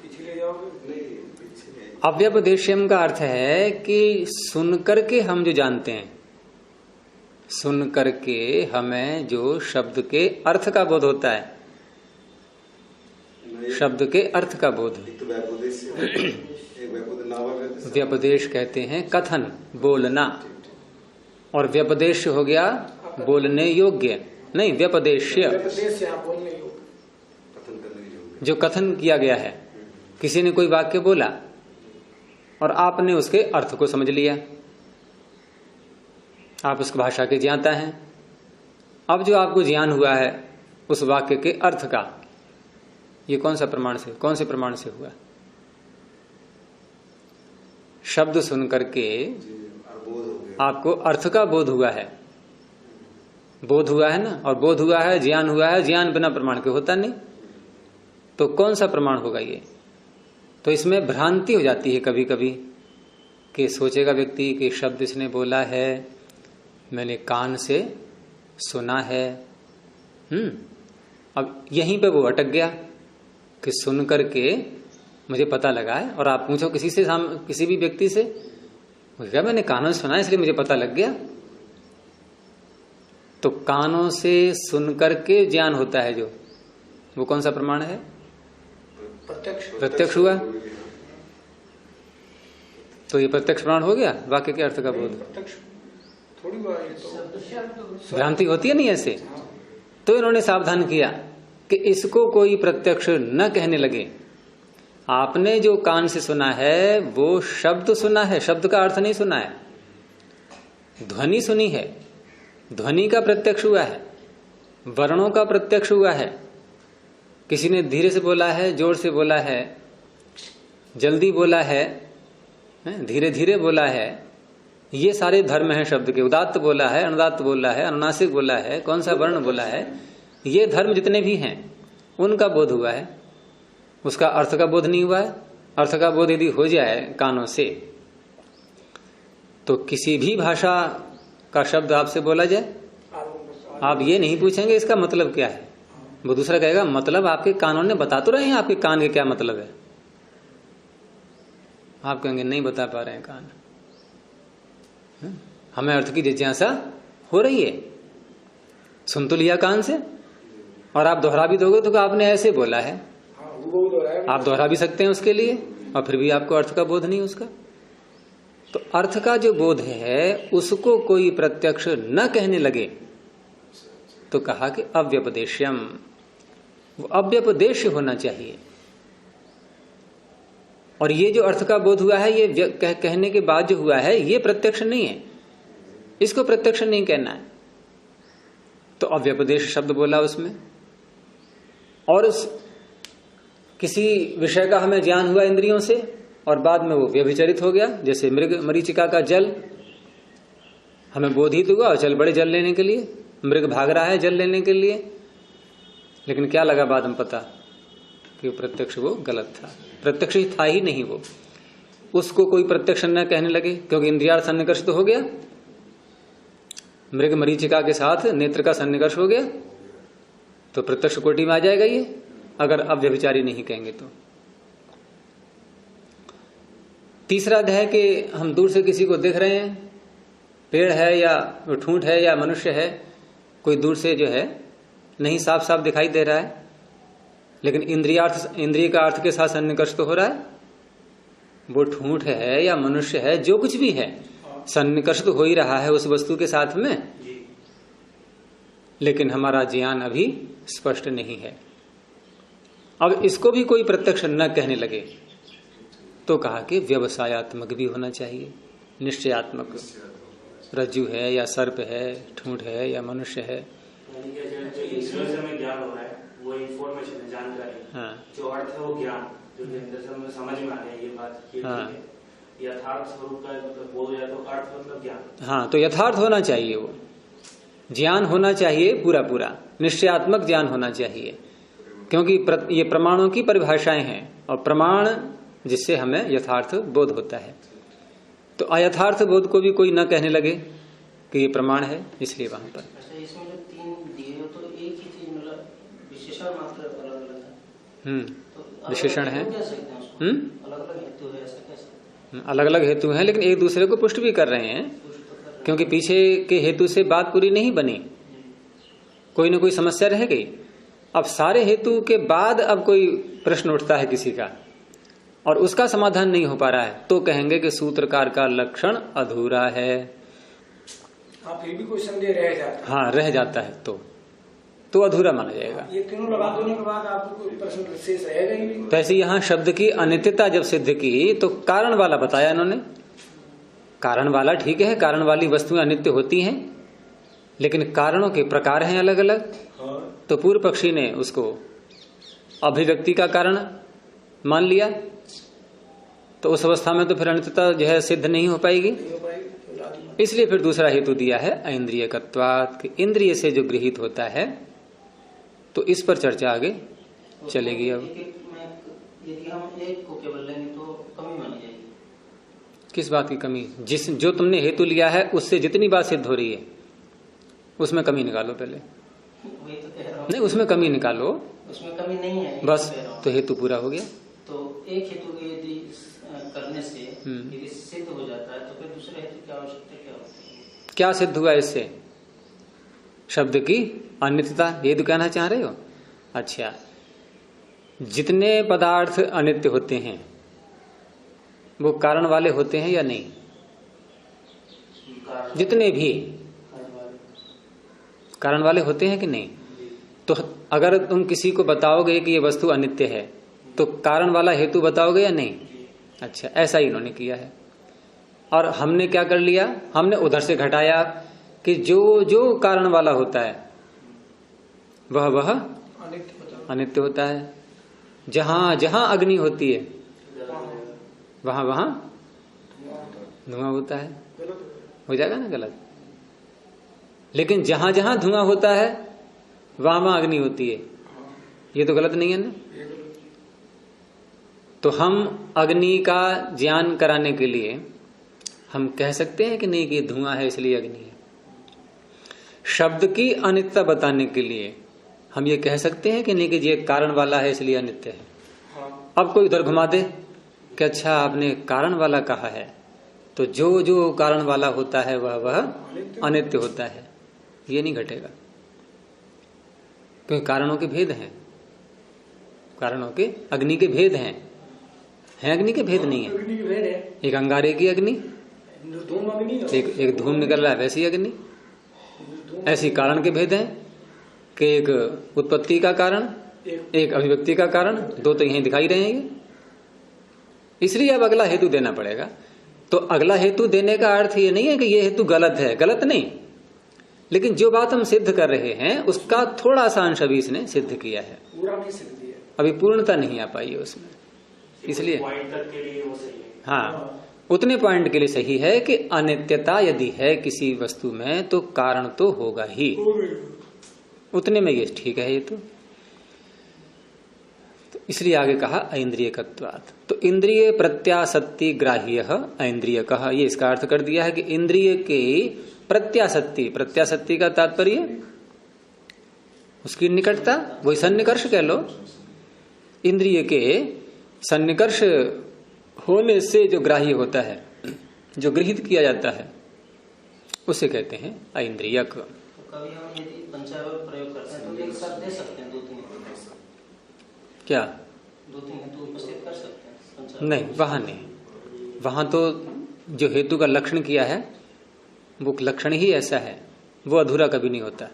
S2: पीछे ले जाओगे? नहीं, पीछे।
S1: अव्यपदेश्यम का अर्थ है कि सुन करके हम जो जानते हैं, सुन करके हमें जो शब्द के अर्थ का बोध होता है, शब्द के अर्थ का बोध। व्यपदेश कहते हैं कथन, बोलना, और व्यपदेश हो गया बोलने योग्य, नहीं व्यपदेश्य, जो कथन किया गया है। किसी ने कोई वाक्य बोला और आपने उसके अर्थ को समझ लिया, आप उस भाषा के ज्ञाता हैं। अब जो आपको ज्ञान हुआ है उस वाक्य के अर्थ का, ये कौन सा प्रमाण से, कौन से प्रमाण से हुआ? शब्द सुन करके आपको अर्थ का बोध हुआ है, बोध हुआ है ना, और बोध हुआ है, ज्ञान हुआ है। ज्ञान बिना प्रमाण के होता नहीं, तो कौन सा प्रमाण होगा ये? तो इसमें भ्रांति हो जाती है कभी कभी कि सोचेगा व्यक्ति कि शब्द इसने बोला है, मैंने कान से सुना है। अब यहीं पे वो अटक गया कि सुन करके मुझे पता लगा है, और आप पूछो किसी से, किसी भी व्यक्ति से, क्या मैंने कानों से सुना है इसलिए मुझे पता लग गया। तो कानों से सुन करके ज्ञान होता है जो, वो कौन सा प्रमाण है? प्रत्यक्ष हुआ। तो ये प्रत्यक्ष प्रमाण हो गया वाक्य के अर्थ का बोध। भ्रांति होती है नहीं ऐसे? तो इन्होंने सावधान किया कि इसको कोई प्रत्यक्ष न कहने लगे। आपने जो कान से सुना है वो शब्द सुना है, शब्द का अर्थ नहीं सुना है। ध्वनि सुनी है, ध्वनि का प्रत्यक्ष हुआ है, वर्णों का प्रत्यक्ष हुआ है। किसी ने धीरे से बोला है, जोर से बोला है, जल्दी बोला है, धीरे धीरे बोला है, ये सारे धर्म हैं शब्द के। उदात्त बोला है, अनुदात्त बोला है, अनुनासिक बोला है, कौन सा वर्ण बोला है, ये धर्म जितने भी हैं उनका बोध हुआ है, उसका अर्थ का बोध नहीं हुआ है। अर्थ का बोध यदि हो जाए कानों से, तो किसी भी भाषा का शब्द आपसे बोला जाए, आप ये नहीं पूछेंगे इसका मतलब क्या है। वो दूसरा कहेगा मतलब आपके कानों ने बता तो रहे हैं आपके कान के क्या मतलब है। आप कहेंगे नहीं बता पा रहे हैं कान, हमें अर्थ की जिज्ञासा हो रही है, सुन तो लिया कान से, और आप दोहरा भी दोगे तो आपने ऐसे बोला है। आप दोहरा भी सकते हैं उसके लिए, और फिर भी आपको अर्थ का बोध नहीं उसका। तो अर्थ का जो बोध है उसको कोई प्रत्यक्ष न कहने लगे तो कहा कि अव्यपदेश्यम, वो अव्यपदेश्य होना चाहिए। और ये जो अर्थ का बोध हुआ है ये कहने के बाद जो हुआ है ये प्रत्यक्ष नहीं है, इसको प्रत्यक्ष नहीं कहना है। तो अव्यपदेश शब्द बोला उसमें, और किसी विषय का हमें ज्ञान हुआ इंद्रियों से और बाद में वो व्यभिचरित हो गया। जैसे मृग मरीचिका का जल हमें बोधित हुआ और चल बड़े जल लेने के लिए, मृग भाग रहा है जल लेने के लिए, लेकिन क्या लगा बाद में पता कि प्रत्यक्ष वो गलत था, प्रत्यक्ष ही था ही नहीं वो। उसको कोई प्रत्यक्ष न कहने लगे क्योंकि इंद्रियार्थ सन्निकर्ष तो हो गया, मृग मरीचिका के साथ नेत्र का सन्निकर्ष हो गया, तो प्रत्यक्ष कोटि में आ जाएगा ये, अगर अव्यभिचारी नहीं कहेंगे तो। तीसरा अध्याय कि हम दूर से किसी को देख रहे हैं पेड़ है या ठूंठ है या मनुष्य है, कोई दूर से जो है नहीं साफ साफ दिखाई दे रहा है, लेकिन इंद्रिय का अर्थ के साथ सन्निकर्ष तो हो रहा है। वो ठूंठ है या मनुष्य है, जो कुछ भी है, सन्निकर्ष तो हो ही रहा है उस वस्तु के साथ में, लेकिन हमारा ज्ञान अभी स्पष्ट नहीं है। अब इसको भी कोई प्रत्यक्ष न कहने लगे तो कहा कि व्यवसायत्मक भी होना चाहिए, निश्चयात्मक। रज्जु है या सर्प है, ठूंठ है या मनुष्य है,
S4: ज्ञान हो रहा है वो इंफॉर्मेशन है, जानकारी।
S1: हाँ।
S4: जो अर्थ है वो ज्ञान, जो अंदर से समझ में आ गया ये बात, ये
S1: हाँ।
S4: ठीक है। यथार्थ स्वरूप का मतलब बोल जाए तो अर्थ मतलब ज्ञान।
S1: हाँ, तो यथार्थ होना चाहिए, वो ज्ञान होना चाहिए पूरा पूरा, निश्चयात्मक ज्ञान होना चाहिए, क्योंकि ये प्रमाणों की परिभाषाएं हैं और प्रमाण जिससे हमें यथार्थ बोध होता है। तो अयथार्थ बोध को भी कोई न कहने लगे कि ये प्रमाण है, इसलिए वहां पर।
S3: अच्छा, इसमें जो 3 दिए हो तो एक ही चीज मतलब विशेषण मात्र अलग अलग है। तो
S1: विशेषण है,
S3: अलग अलग हेतु है, ऐसा कैसे?
S1: अलग अलग हेतु हैं, लेकिन एक दूसरे को पुष्ट भी कर रहे हैं, क्योंकि पीछे के हेतु से बात पूरी नहीं बनी, कोई न कोई समस्या रह गई। अब सारे हेतु के बाद अब कोई प्रश्न उठता है किसी का और उसका समाधान नहीं हो पा रहा है, तो कहेंगे कि सूत्रकार का लक्षण अधूरा है।
S5: फिर भी कोई संदेह रह जाता है।
S1: हाँ, रह जाता है तो अधूरा माना जाएगा।
S5: ये तीनों लगा देने के बाद आपको कोई प्रश्न शेष रहेगा ही नहीं।
S1: तो ऐसे यहाँ शब्द की अनित्यता जब सिद्ध की तो कारण वाला बताया इन्होंने। कारण वाला ठीक है, कारण वाली वस्तुएं अनित्य होती हैं, लेकिन कारणों के प्रकार हैं अलग अलग। तो पूर्व पक्षी ने उसको अभिव्यक्ति का कारण मान लिया, तो उस अवस्था में तो फिर अनित्यता जो है सिद्ध नहीं हो पाएगी। इसलिए फिर दूसरा हेतु दिया है ऐन्द्रियकत्वात्, कि इंद्रिय से जो गृहीत होता है। तो इस पर चर्चा आगे चलेगी। अब
S3: यदि हम एक को केवल लेंगे तो कमी मानी जाएगी।
S1: किस बात की कमी? जो तुमने हेतु लिया है उससे जितनी बात सिद्ध हो रही है उसमें कमी निकालो पहले।
S3: वही तो कह रहा हूँ।
S1: नहीं, उसमें कमी निकालो,
S3: उसमें कमी नहीं है,
S1: बस तो हेतु पूरा हो गया।
S3: तो एक हेतु यदि करने से यदि सिद्ध हो जाता है तो फिर दूसरे हेतु की आवश्यकता क्या होती है?
S1: क्या सिद्ध हुआ इससे? शब्द की अनित्यता, ये तो कहना चाह रहे हो? अच्छा, जितने पदार्थ अनित्य होते हैं वो कारण वाले होते हैं या नहीं? जितने भी कारण वाले होते हैं कि नहीं? तो अगर तुम किसी को बताओगे कि ये वस्तु अनित्य है तो कारण वाला हेतु बताओगे या नहीं? अच्छा, ऐसा ही इन्होंने किया है। और हमने क्या कर लिया, हमने उधर से घटाया कि जो जो कारण वाला होता है वह अनित्य होता है। जहां जहां अग्नि होती है वहां वहां धुआं होता है। हो जाएगा ना गलत? लेकिन जहां जहां धुआं होता है वहां वहां अग्नि होती है, ये तो गलत नहीं है ना? तो हम अग्नि का ज्ञान कराने के लिए हम कह सकते हैं कि नहीं कि धुआं है इसलिए अग्नि है। शब्द की अनित्यता बताने के लिए हम ये कह सकते हैं कि नहीं कि ये कारण वाला है इसलिए अनित्य है। अब कोई उधर घुमा दे कि अच्छा आपने कारण वाला कहा है, तो जो जो कारण वाला होता है वह अनित्य होता है, ये नहीं घटेगा, क्योंकि कारणों के भेद हैं, कारणों के अग्नि के भेद हैं अग्नि के भेद नहीं है। एक अंगारे की अग्नि, एक धूम निकल रहा है वैसी अग्नि, ऐसी कारण के भेद हैं कि एक उत्पत्ति का कारण, एक अभिव्यक्ति का कारण, दो तो यहीं दिखाई रहेंगे। इसलिए अब अगला हेतु देना पड़ेगा। तो अगला हेतु देने का अर्थ ये नहीं है कि ये हेतु गलत है, गलत नहीं, लेकिन जो बात हम सिद्ध कर रहे हैं उसका थोड़ा सा अंश अभी इसने सिद्ध किया है,
S5: पूरा नहीं सिद्ध किया,
S1: अभी पूर्णता नहीं आ पाई है उसमें। इसलिए
S4: पॉइंट तक के लिए वो सही है।
S1: हाँ, उतने पॉइंट के लिए सही है कि अनित्यता यदि है किसी वस्तु में तो कारण तो होगा ही, उतने में ये ठीक है। ये तो इसलिए आगे कहा ऐन्द्रियकत्वात्। तो इंद्रिय प्रत्यासत्ति ग्राह्य ऐन्द्रियकः, ये इसका अर्थ कर दिया है कि इंद्रिय के प्रत्यासत्ति, प्रत्यासत्ति का तात्पर्य उसकी निकटता, वही सन्निकर्ष कह लो। इंद्रिय के सन्निकर्ष होने से जो ग्राह्य होता है, जो गृहीत किया जाता है, उसे कहते हैं ऐन्द्रियक।
S3: तो कभी हम यदि पंचावय प्रयोग करते हैं तो एक साथ दे सकते हैं, 2-3
S1: क्या
S3: 2-3 हेतु उपस्थित कर सकते हैं पंचावय?
S1: नहीं, वहां नहीं, वहां तो जो हेतु का लक्षण किया है वो लक्षण ही ऐसा है, वो अधूरा कभी नहीं होता,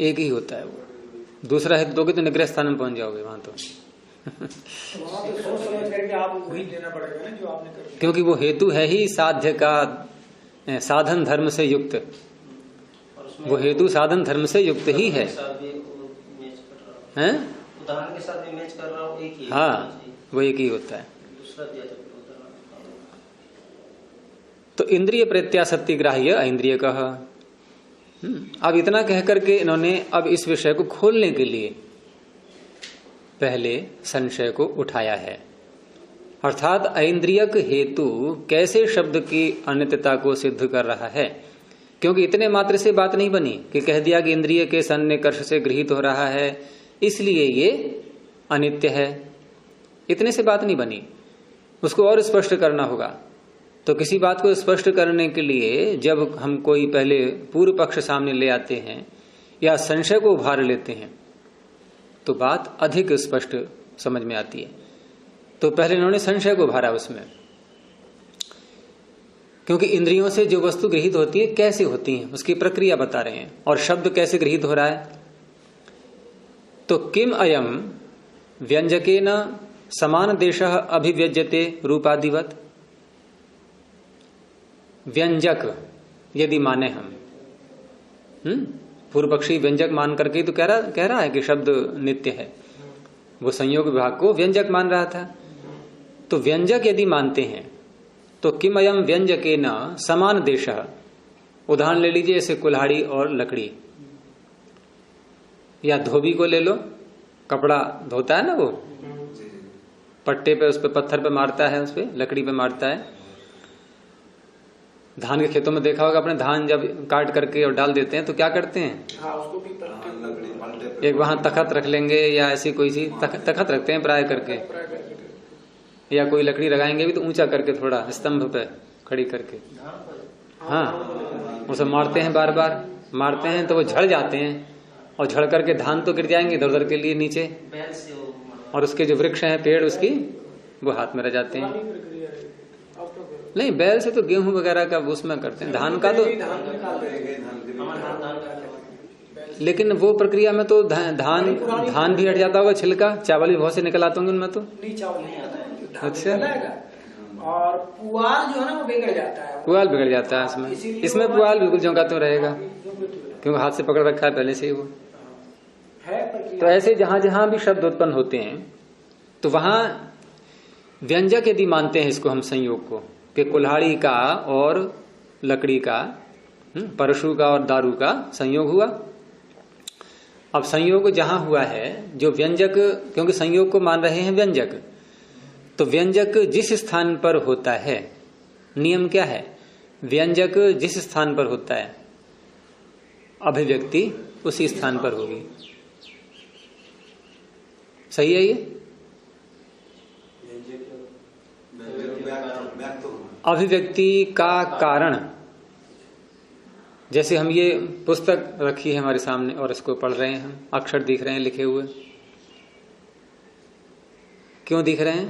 S1: एक ही होता है वो। दूसरा हेतु दोगे तो निग्रह स्थान में पहुंच जाओगे वहां तो।
S5: वहाँ पे सोच समझ करके आप वही देना पड़ेगा ना जो आपने कर।
S1: क्योंकि वो हेतु है ही साध्य का, साधन धर्म से युक्त, वो हेतु साधन धर्म से युक्त ही है। हैं?
S3: उदाहरण के साथ भी मैच कर रहा हूँ, एक ही।
S1: हाँ, वो एक ही होता है।
S3: दूसरा दिया था उदाहरण।
S1: तो इंद्रिय प्रत्याशक्ति ग्राह्य ऐन्द्रिय कहा। अब इतना कह करके इन्होंने अब इस विषय को खोलने के लिए पहले संशय को उठाया है, अर्थात ऐन्द्रियक हेतु कैसे शब्द की अनित्यता को सिद्ध कर रहा है। क्योंकि इतने मात्र से बात नहीं बनी कि कह दिया कि इंद्रिय के सन्निकर्ष से गृहीत हो रहा है इसलिए ये अनित्य है, इतने से बात नहीं बनी, उसको और स्पष्ट करना होगा। तो किसी बात को स्पष्ट करने के लिए जब हम कोई पहले पूर्व पक्ष सामने ले आते हैं या संशय को उभार लेते हैं तो बात अधिक स्पष्ट समझ में आती है। तो पहले इन्होंने संशय को उभारा उसमें, क्योंकि इंद्रियों से जो वस्तु गृहीत होती है कैसे होती है उसकी प्रक्रिया बता रहे हैं, और शब्द कैसे गृहीत हो रहा है। तो किम अयम व्यंजकेन समान देशः अभिव्यज्यते रूपादिवत। व्यंजक यदि माने हम, पूर्व पक्षी व्यंजक मान करके तो कह रहा है कि शब्द नित्य है, वो संयोग विभाग को व्यंजक मान रहा था। तो व्यंजक यदि मानते हैं तो किम अयम व्यंजकेन समान देशः, उदाहरण ले लीजिए जैसे कुल्हाड़ी और लकड़ी, या धोबी को ले लो, कपड़ा धोता है ना वो, पट्टे पे उस पे पत्थर पे मारता है, उस पे लकड़ी पे मारता है। धान के खेतों में देखा होगा आपने, धान जब काट करके और डाल देते हैं तो क्या करते हैं,
S5: हाँ, उसको भी
S1: एक वहां तखत रख लेंगे या ऐसी कोई सी तखत रखते हैं प्राय करके, या कोई लकड़ी लगाएंगे भी तो ऊंचा करके थोड़ा स्तंभ पे खड़ी करके, हाँ उसे मारते हैं, बार बार मारते हैं तो वो झड़ जाते हैं, और झड़ करके धान तो गिर जाएंगे इधर उधर के लिए नीचे, और उसके जो वृक्ष हैं पेड़ उसकी वो हाथ में रह जाते हैं। नहीं, बैल से तो गेहूं वगैरह का उसमें करते हैं, धान का तो, लेकिन वो प्रक्रिया में तो धान भी हट जाता होगा, छिलका, चावल भी बहुत से निकल आते होंगे उनमें तो।
S5: नहीं, चावल नहीं आता है।
S1: अच्छा,
S5: और पुआल जो है ना वो बिगड़ जाता है,
S1: पुआल बिगड़ जाता है इसमें पुआल बिल्कुल ज्यों तो रहेगा, क्योंकि हाथ से पकड़ रखा है पहले से ही वो
S5: है।
S1: तो ऐसे जहां जहां भी शब्द उत्पन्न होते हैं तो वहां व्यंजक यदि मानते हैं इसको हम संयोग को, कि कुल्हाड़ी का और लकड़ी का, परशु का और दारू का संयोग हुआ। अब संयोग जहां हुआ है जो व्यंजक, क्योंकि संयोग को मान रहे हैं व्यंजक, तो व्यंजक जिस स्थान पर होता है, नियम क्या है, व्यंजक जिस स्थान पर होता है अभिव्यक्ति उसी स्थान पर होगी। सही है ये? अभिव्यक्ति का कारण, जैसे हम ये पुस्तक रखी है हमारे सामने और इसको पढ़ रहे हैं, हम अक्षर दिख रहे हैं लिखे हुए, क्यों दिख रहे हैं?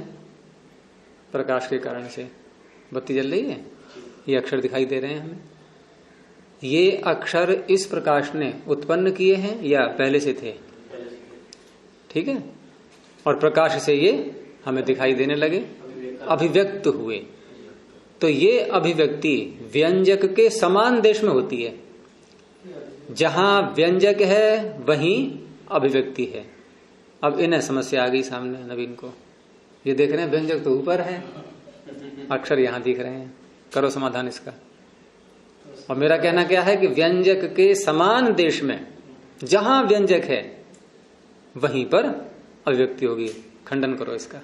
S1: प्रकाश के कारण से। बत्ती जल रही है, ये अक्षर दिखाई दे रहे हैं हमें। ये अक्षर इस प्रकाश ने उत्पन्न किए हैं या पहले से थे? ठीक है, और प्रकाश से ये हमें दिखाई देने लगे, अभिव्यक्त हुए। तो ये अभिव्यक्ति व्यंजक के समान देश में होती है, जहां व्यंजक है वहीं अभिव्यक्ति है। अब इन्हें समस्या आ गई सामने नवीन को, ये देख रहे हैं व्यंजक तो ऊपर है, अक्षर यहां दिख रहे हैं, करो समाधान इसका। और मेरा कहना क्या है कि व्यंजक के समान देश में जहां व्यंजक है वहीं पर अभिव्यक्ति होगी। खंडन करो इसका,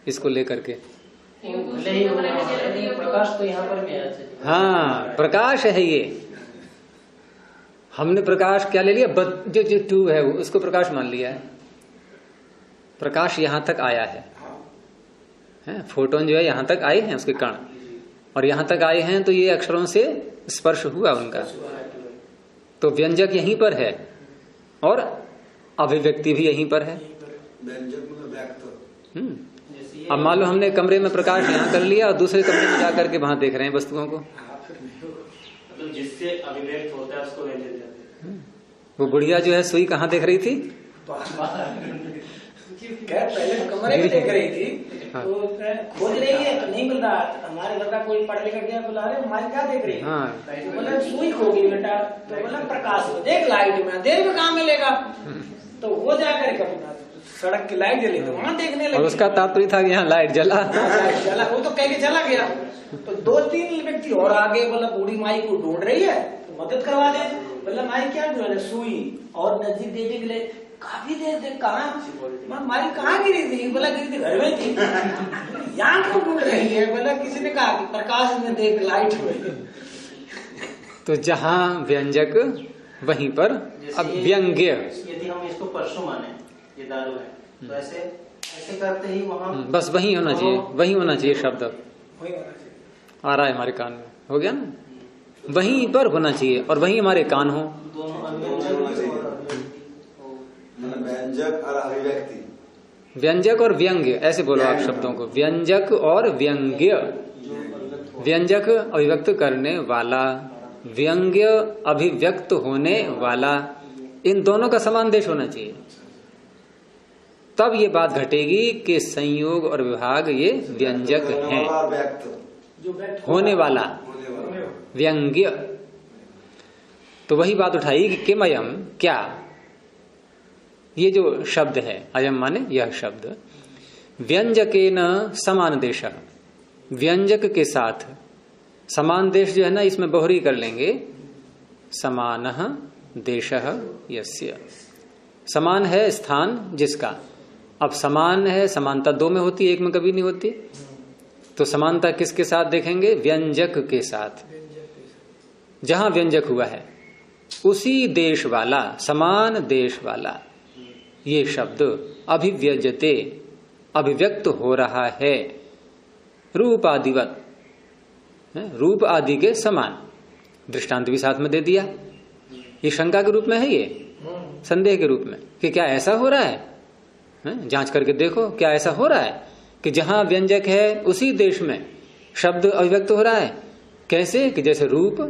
S1: इसको लेकर के।
S3: प्रकाश तो यहाँ पर भी है।
S1: हाँ, प्रकाश है ये। हमने प्रकाश क्या ले लिया, जो ट्यूब है उसको प्रकाश मान लिया है। प्रकाश यहां तक आया है, फोटोन जो है यहां तक आए हैं उसके कण, और यहां तक आए हैं तो ये अक्षरों से स्पर्श हुआ उनका, तो व्यंजक यहीं पर है और अभिव्यक्ति भी यहीं पर है। अब मान लो हमने कमरे में प्रकाश यहाँ कर लिया और दूसरे कमरे में जाकर के वहां देख रहे हैं वस्तुओं को,
S4: मतलब जिससे अभिव्यक्त होता है उसको व्यंजक कहते हैं।
S1: वो बुढ़िया जो है सुई कहाँ देख रही थी?
S5: पहले कमरे में देख रही थी, तो खोज रही है तो नहीं मिल रहा। हमारे लड़का कोई पढ़ लिखा गया, बोला अरे हमारी क्या देख रही है? तो बोला सुई खो गई बेटा। तो बोला प्रकाश में देख, लाइट में देर में कहाँ मिलेगा? तो वो जाकर के अपना सड़क की लाइट जली तो वहां देखने लगे।
S1: और उसका तात्पर्य था कि यहाँ लाइट जला।
S5: जला, वो तो कह के चला गया। तो 2-3 व्यक्ति और आगे, बोला बूढ़ी माई को ढूंढ रही है तो मदद करवा दे। बोला माई क्या ढूंढ? सुई। और नजदीक देखने के लिए काफी देर तक कहा मारी कहाँ गिरी थी? बोला गिरी थी घर में थी। यहाँ क्यों ढूंढ रही है? बोला किसी ने कहा कि प्रकाश में देख, लाइट में।
S1: तो जहाँ व्यंजक वहीं पर अब व्यंग्य।
S3: यदि हम इसको परसों माने ये दारू है, तो ऐसे करते ही वहाँ
S1: बस वही होना चाहिए, वही होना चाहिए शब्द। आ रहा है हमारे कान में, हो गया ना? वहीं पर होना चाहिए और वहीं हमारे कान हो।
S2: व्यंजक और अभिव्यक्ति,
S1: व्यंजक और व्यंग्य ऐसे बोलो आप शब्दों को, व्यंजक और व्यंग्य। व्यंजक अभिव्यक्त करने वाला, व्यंग्य अभिव्यक्त होने वाला, इन दोनों का समान देश होना चाहिए। तब ये बात घटेगी कि संयोग और विभाग ये व्यंजक हैं। होने वाला व्यंग्य। तो वही बात उठाई कि किमयम, क्या ये जो शब्द है, अयम माने यह शब्द, व्यंजकेन समान देश, व्यंजक के साथ समान देश जो है ना, इसमें बहुरी कर लेंगे, समानः देशः यस्य। समान है स्थान जिसका। अब समान है, समानता 2 में होती है, 1 में कभी नहीं होती। तो समानता किसके साथ देखेंगे? व्यंजक के साथ। जहां व्यंजक हुआ है उसी देश वाला, समान देश वाला ये शब्द अभिव्यजते, अभिव्यक्त हो रहा है, रूप आदिवत, रूप आदि के समान। दृष्टांत भी साथ में दे दिया। ये शंका के रूप में है, ये संदेह के रूप में कि क्या ऐसा हो रहा है? जांच करके देखो, क्या ऐसा हो रहा है कि जहां व्यंजक है उसी देश में शब्द अभिव्यक्त हो रहा है? कैसे? कि जैसे रूप,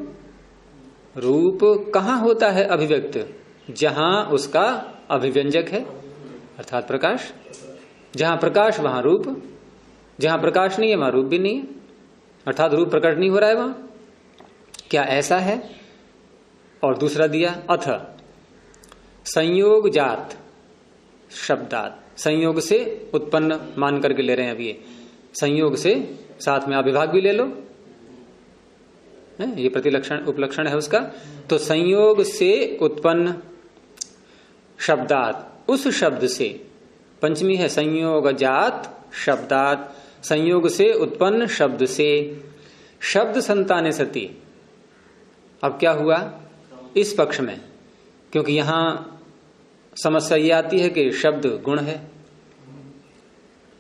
S1: रूप कहाँ होता है अभिव्यक्त? जहां उसका अभिव्यंजक है, अर्थात प्रकाश। जहां प्रकाश वहां रूप, जहां प्रकाश नहीं है वहां रूप भी नहीं है, अर्थात रूप प्रकट नहीं हो रहा है वहां। क्या ऐसा है? और दूसरा दिया, अथ संयोग जात शब्दात, संयोग से उत्पन्न मान करके ले रहे हैं। अभी ये संयोग से, साथ में अविभाग भी ले लो, ये प्रतिलक्षण उपलक्षण है उसका। तो संयोग से उत्पन्न शब्दात, उस शब्द से, पंचमी है संयोग जात शब्दात, संयोग से उत्पन्न शब्द से, शब्द संताने सती। अब क्या हुआ इस पक्ष में? क्योंकि यहां समस्या ये आती है कि शब्द गुण है,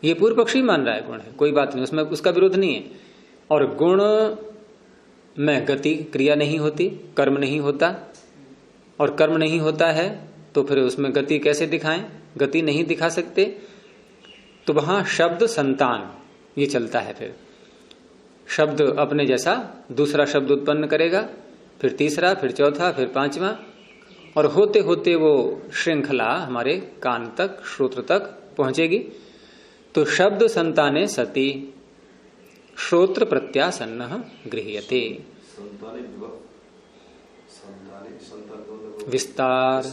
S1: ये पूर्व पक्षी मान रहा है गुण है, कोई बात नहीं, उसमें उसका विरोध नहीं है। और गुण में गति क्रिया नहीं होती, कर्म नहीं होता, और कर्म नहीं होता है तो फिर उसमें गति कैसे दिखाएं? गति नहीं दिखा सकते। तो वहां शब्द संतान ये चलता है। फिर शब्द अपने जैसा दूसरा शब्द उत्पन्न करेगा, फिर तीसरा, फिर चौथा, फिर 5वां, और होते होते वो श्रृंखला हमारे कान तक, श्रोत्र तक पहुंचेगी। तो शब्द संताने सती श्रोत्र प्रत्यासन्न गृह्यते। विस्तार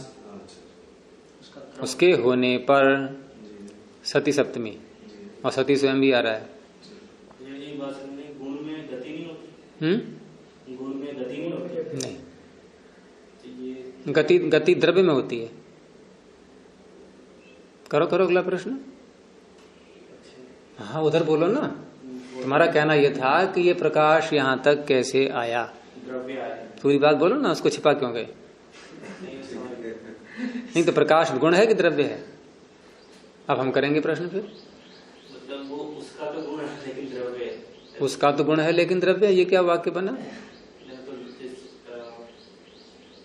S1: उसके होने पर सती सप्तमी, और सती स्वयं भी आ रहा है।
S4: गुण में गति नहीं होती। गुण में गति नहीं होती।
S1: नहीं, गति द्रव्य में होती है। करो अगला प्रश्न। हाँ उधर बोलो ना। तुम्हारा कहना यह था कि ये प्रकाश यहाँ तक कैसे आया?
S4: द्रव्य आया।
S1: पूरी बात बोलो ना, उसको छिपा क्यों गए? नहीं तो प्रकाश गुण है कि द्रव्य है? अब हम करेंगे प्रश्न फिर।
S4: मतलब वो उसका तो गुण है लेकिन द्रव्य है।
S1: उसका तो गुण है लेकिन द्रव्य है, ये क्या वाक्य बना?
S4: तो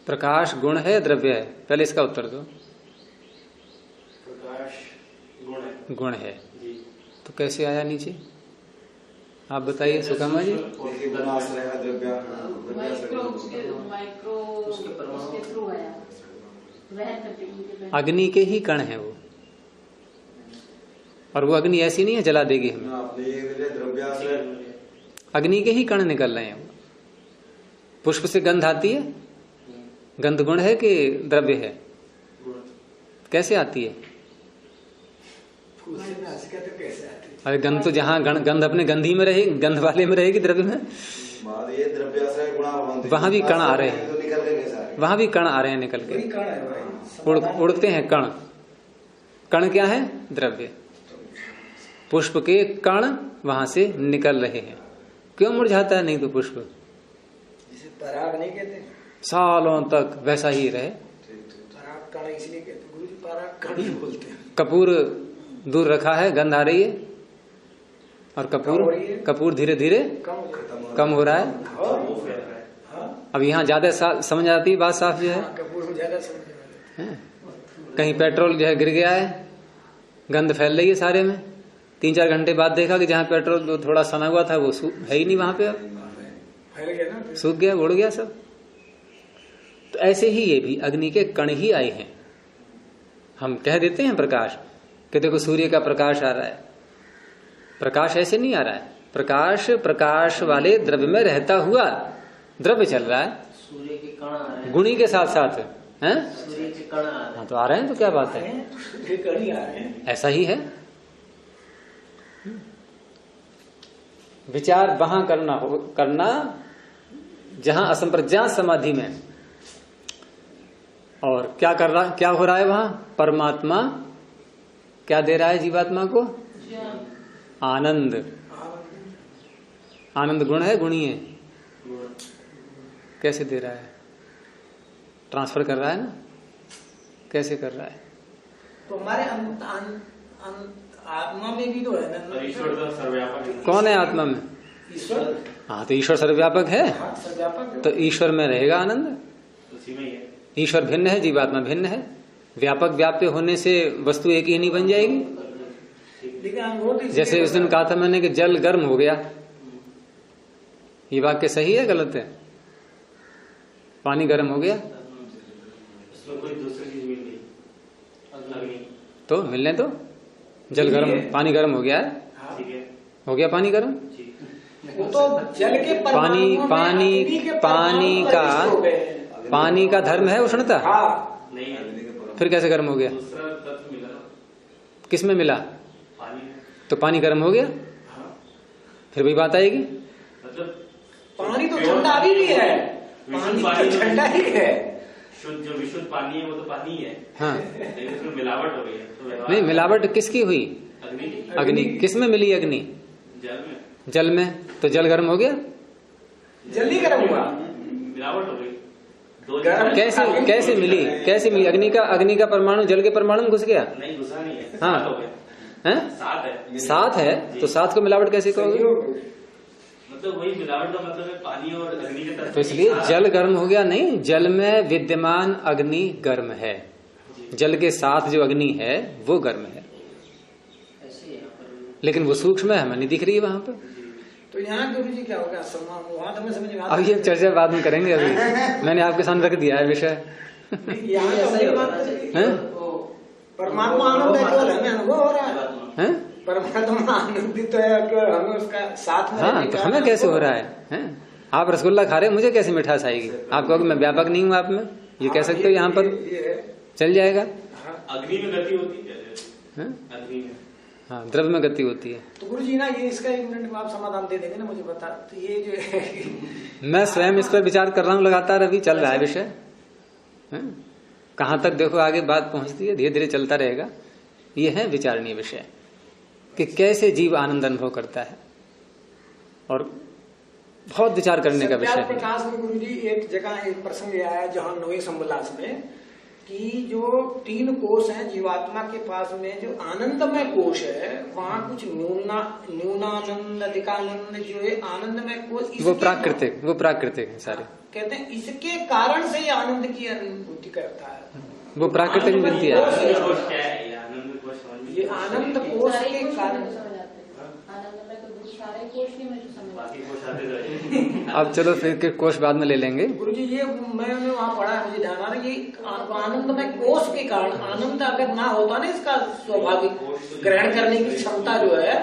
S1: प्रकाश गुण है द्रव्य है? पहले इसका उत्तर दो।
S4: प्रकाश गुण है।
S1: गुण है
S4: जी।
S1: तो कैसे आया नीचे? आप बताइए सुकामा जी। अग्नि के ही कण है वो, और वो अग्नि ऐसी नहीं है जला देगी हमें। अग्नि के ही कण निकल रहे हैं वो। पुष्प से गंध आती है, गंध गुण है कि द्रव्य है? कैसे आती है? अरे गंध तो जहाँ गंध अपने गंधी में रहेगी, गंध वाले में रहेगी, द्रव्य में वहां भी कण आ रहे हैं, वहां भी कण आ रहे हैं निकल के, उड़ते हैं कण। कण क्या है? द्रव्य। पुष्प के कण वहां से निकल रहे हैं। क्यों मुरझाता है नहीं तो पुष्प?
S5: जिसे पराग नहीं कहते,
S1: सालों तक वैसा ही रहे।
S5: पराग कण इसलिए कहते, गुरु जी पराग कण बोलते हैं।
S1: कपूर दूर रखा है, गंध आ रही है, और कपूर धीरे धीरे कम हो रहा है। अब यहाँ ज्यादा समझ आती है बात, साफ जो है।
S5: कपूर में ज्यादा समझ
S1: कहीं पेट्रोल जो है गिर गया है, गंध फैल रही है सारे में। 3-4 घंटे बाद देखा कि जहाँ पेट्रोल थोड़ा सना हुआ था वो है ही नहीं वहां पे, अब
S5: फैल गया ना,
S1: सूख गया, उड़ गया सब। तो ऐसे ही ये भी अग्नि के कण ही आए हैं। हम कह देते हैं प्रकाश, कि देखो सूर्य का प्रकाश आ रहा है। प्रकाश ऐसे नहीं आ रहा है। प्रकाश वाले द्रव्य में रहता हुआ द्रव्य चल रहा है।
S3: सूर्य के कण आ रहे हैं,
S1: गुणी के साथ साथ हैं।
S3: सूर्य के कण आ रहे हैं।
S1: हाँ तो आ रहे हैं, तो क्या बात है,
S5: कण ही आ रहे हैं।
S1: ऐसा ही है। विचार वहां करना जहां असंप्रज्ञात समाधि में। और क्या हो रहा है वहां? परमात्मा क्या दे रहा है जीवात्मा को? आनंद। आनंद गुण है, गुणी है? कैसे दे रहा है? ट्रांसफर कर रहा है ना? कैसे कर रहा है?
S5: तो हमारे आत्मा में भी तो है ना,
S4: ईश्वर तो सर्वव्यापक है।
S1: कौन है आत्मा में?
S5: ईश्वर।
S1: हाँ तो ईश्वर सर्वव्यापक है,
S5: सर्वव्यापक।
S1: तो ईश्वर में रहेगा आनंद।
S4: उसी में ही है।
S1: ईश्वर भिन्न है, जीवात्मा भिन्न है। व्यापक व्याप्य होने से वस्तु एक ही नहीं बन जाएगी। जैसे उस दिन कहा था मैंने कि जल गर्म हो गया, ये वाक्य सही है गलत है? पानी गर्म हो गया
S4: इसमें कोई दूसरी चीज मिल गई, अग्नि।
S1: तो मिलने दो। जल गर्म, पानी गर्म हो गया है,
S4: ठीक है,
S1: हो गया पानी गर्म।
S5: वो तो जल के
S1: पानी का धर्म है उष्णता।
S4: नहीं
S1: फिर कैसे गर्म हो गया?
S4: दूसरा तत्व मिला ना,
S1: किसमें मिला?
S4: पानी में।
S1: तो पानी गर्म हो गया, फिर वही बात आएगी।
S4: मतलब
S5: पानी तो ठंडा भी है, पानी तो ठंडा ही है।
S4: शुद्ध जो विशुद्ध पानी है वो तो पानी ही है।
S1: हाँ
S4: लेकिन उसमें मिलावट हो गई है, तो व्यवहार
S1: नहीं, मिलावट किसकी हुई?
S4: अग्नि की।
S1: अग्नि किस में मिली? अग्नि
S4: जल में।
S1: जल में, तो जल गर्म हो गया।
S5: जल्दी गर्म हुआ,
S4: मिलावट हो गई।
S1: कैसे मिली? अग्नि का परमाणु जल के परमाणु में घुस गया?
S4: नहीं, घुसा नहीं है।
S1: हाँ।
S4: साथ हो गया।
S1: हैं?
S4: साथ है
S1: तो साथ को मिलावट कैसे कहोगे?
S4: मतलब वही मिलावट का मतलब है पानी और अग्नि के तत्व।
S1: तो इसलिए जल गर्म हो गया नहीं, जल में विद्यमान अग्नि गर्म है, जल के साथ जो अग्नि है वो गर्म है। लेकिन वो सूक्ष्म है, हमें नहीं दिख रही है वहां पर।
S5: तो यहाँ गुरु जी क्या होगा? वहां तो समझ में
S1: अब ये चर्चा बाद में करेंगे, अभी मैंने आपके सामने रख दिया है विषय।
S5: परमात्मा आनंद है, केवल हमें अनुभव हो रहा है। परमात्मा आनंदित है, केवल हमें उसका साथ में।
S1: हाँ तो हमें कैसे हो रहा है? आप रसगुल्ला खा रहे हैं, मुझे कैसे मिठास आएगी? आप कहोगे मैं व्यापक नहीं हूँ आप में, ये कह सकते हो, यहाँ पर चल जाएगा।
S4: अग्नि में गति होती है, अग्नि में।
S1: हाँ, द्रव्य में गति होती है।
S5: तो गुरु जी ना, ये इसका 1 मिनट में आप समाधान दे देंगे ना मुझे बता। तो ये जो है
S1: मैं स्वयं इस पर विचार कर रहा हूँ लगातार, अभी चल रहा है विषय। कहाँ तक देखो आगे बात पहुंचती है, धीरे धीरे चलता रहेगा। ये है विचारणीय विषय कि कैसे जीव आनंद अनुभव करता है, और बहुत विचार करने का विषय है।
S5: प्रकाश में गुरु जी एक जगह एक प्रसंग आया जहाँ 9वें संबलास में कि जो 3 कोश हैं जीवात्मा के पास में, जो आनंदमय कोश है वहाँ कुछ न्यूनानंद अधिकानंद जो है आनंदमय कोश
S1: वो प्राकृतिक है सारे।
S5: कहते हैं इसके कारण से ये आनंद की अनुभूति करता है,
S1: वो प्राकृतिक मिलती है।
S5: ये आनंद कोश के कारण।
S1: अब चलो फिर के कोश बाद में ले लेंगे।
S5: गुरु जी ये मैंने वहाँ पढ़ा है, मुझे ध्यान आ रहा है, ये आनंदमय कोश के कारण, आनंद अगर ना होता ना इसका स्वाभाविक ग्रहण करने की क्षमता जो है,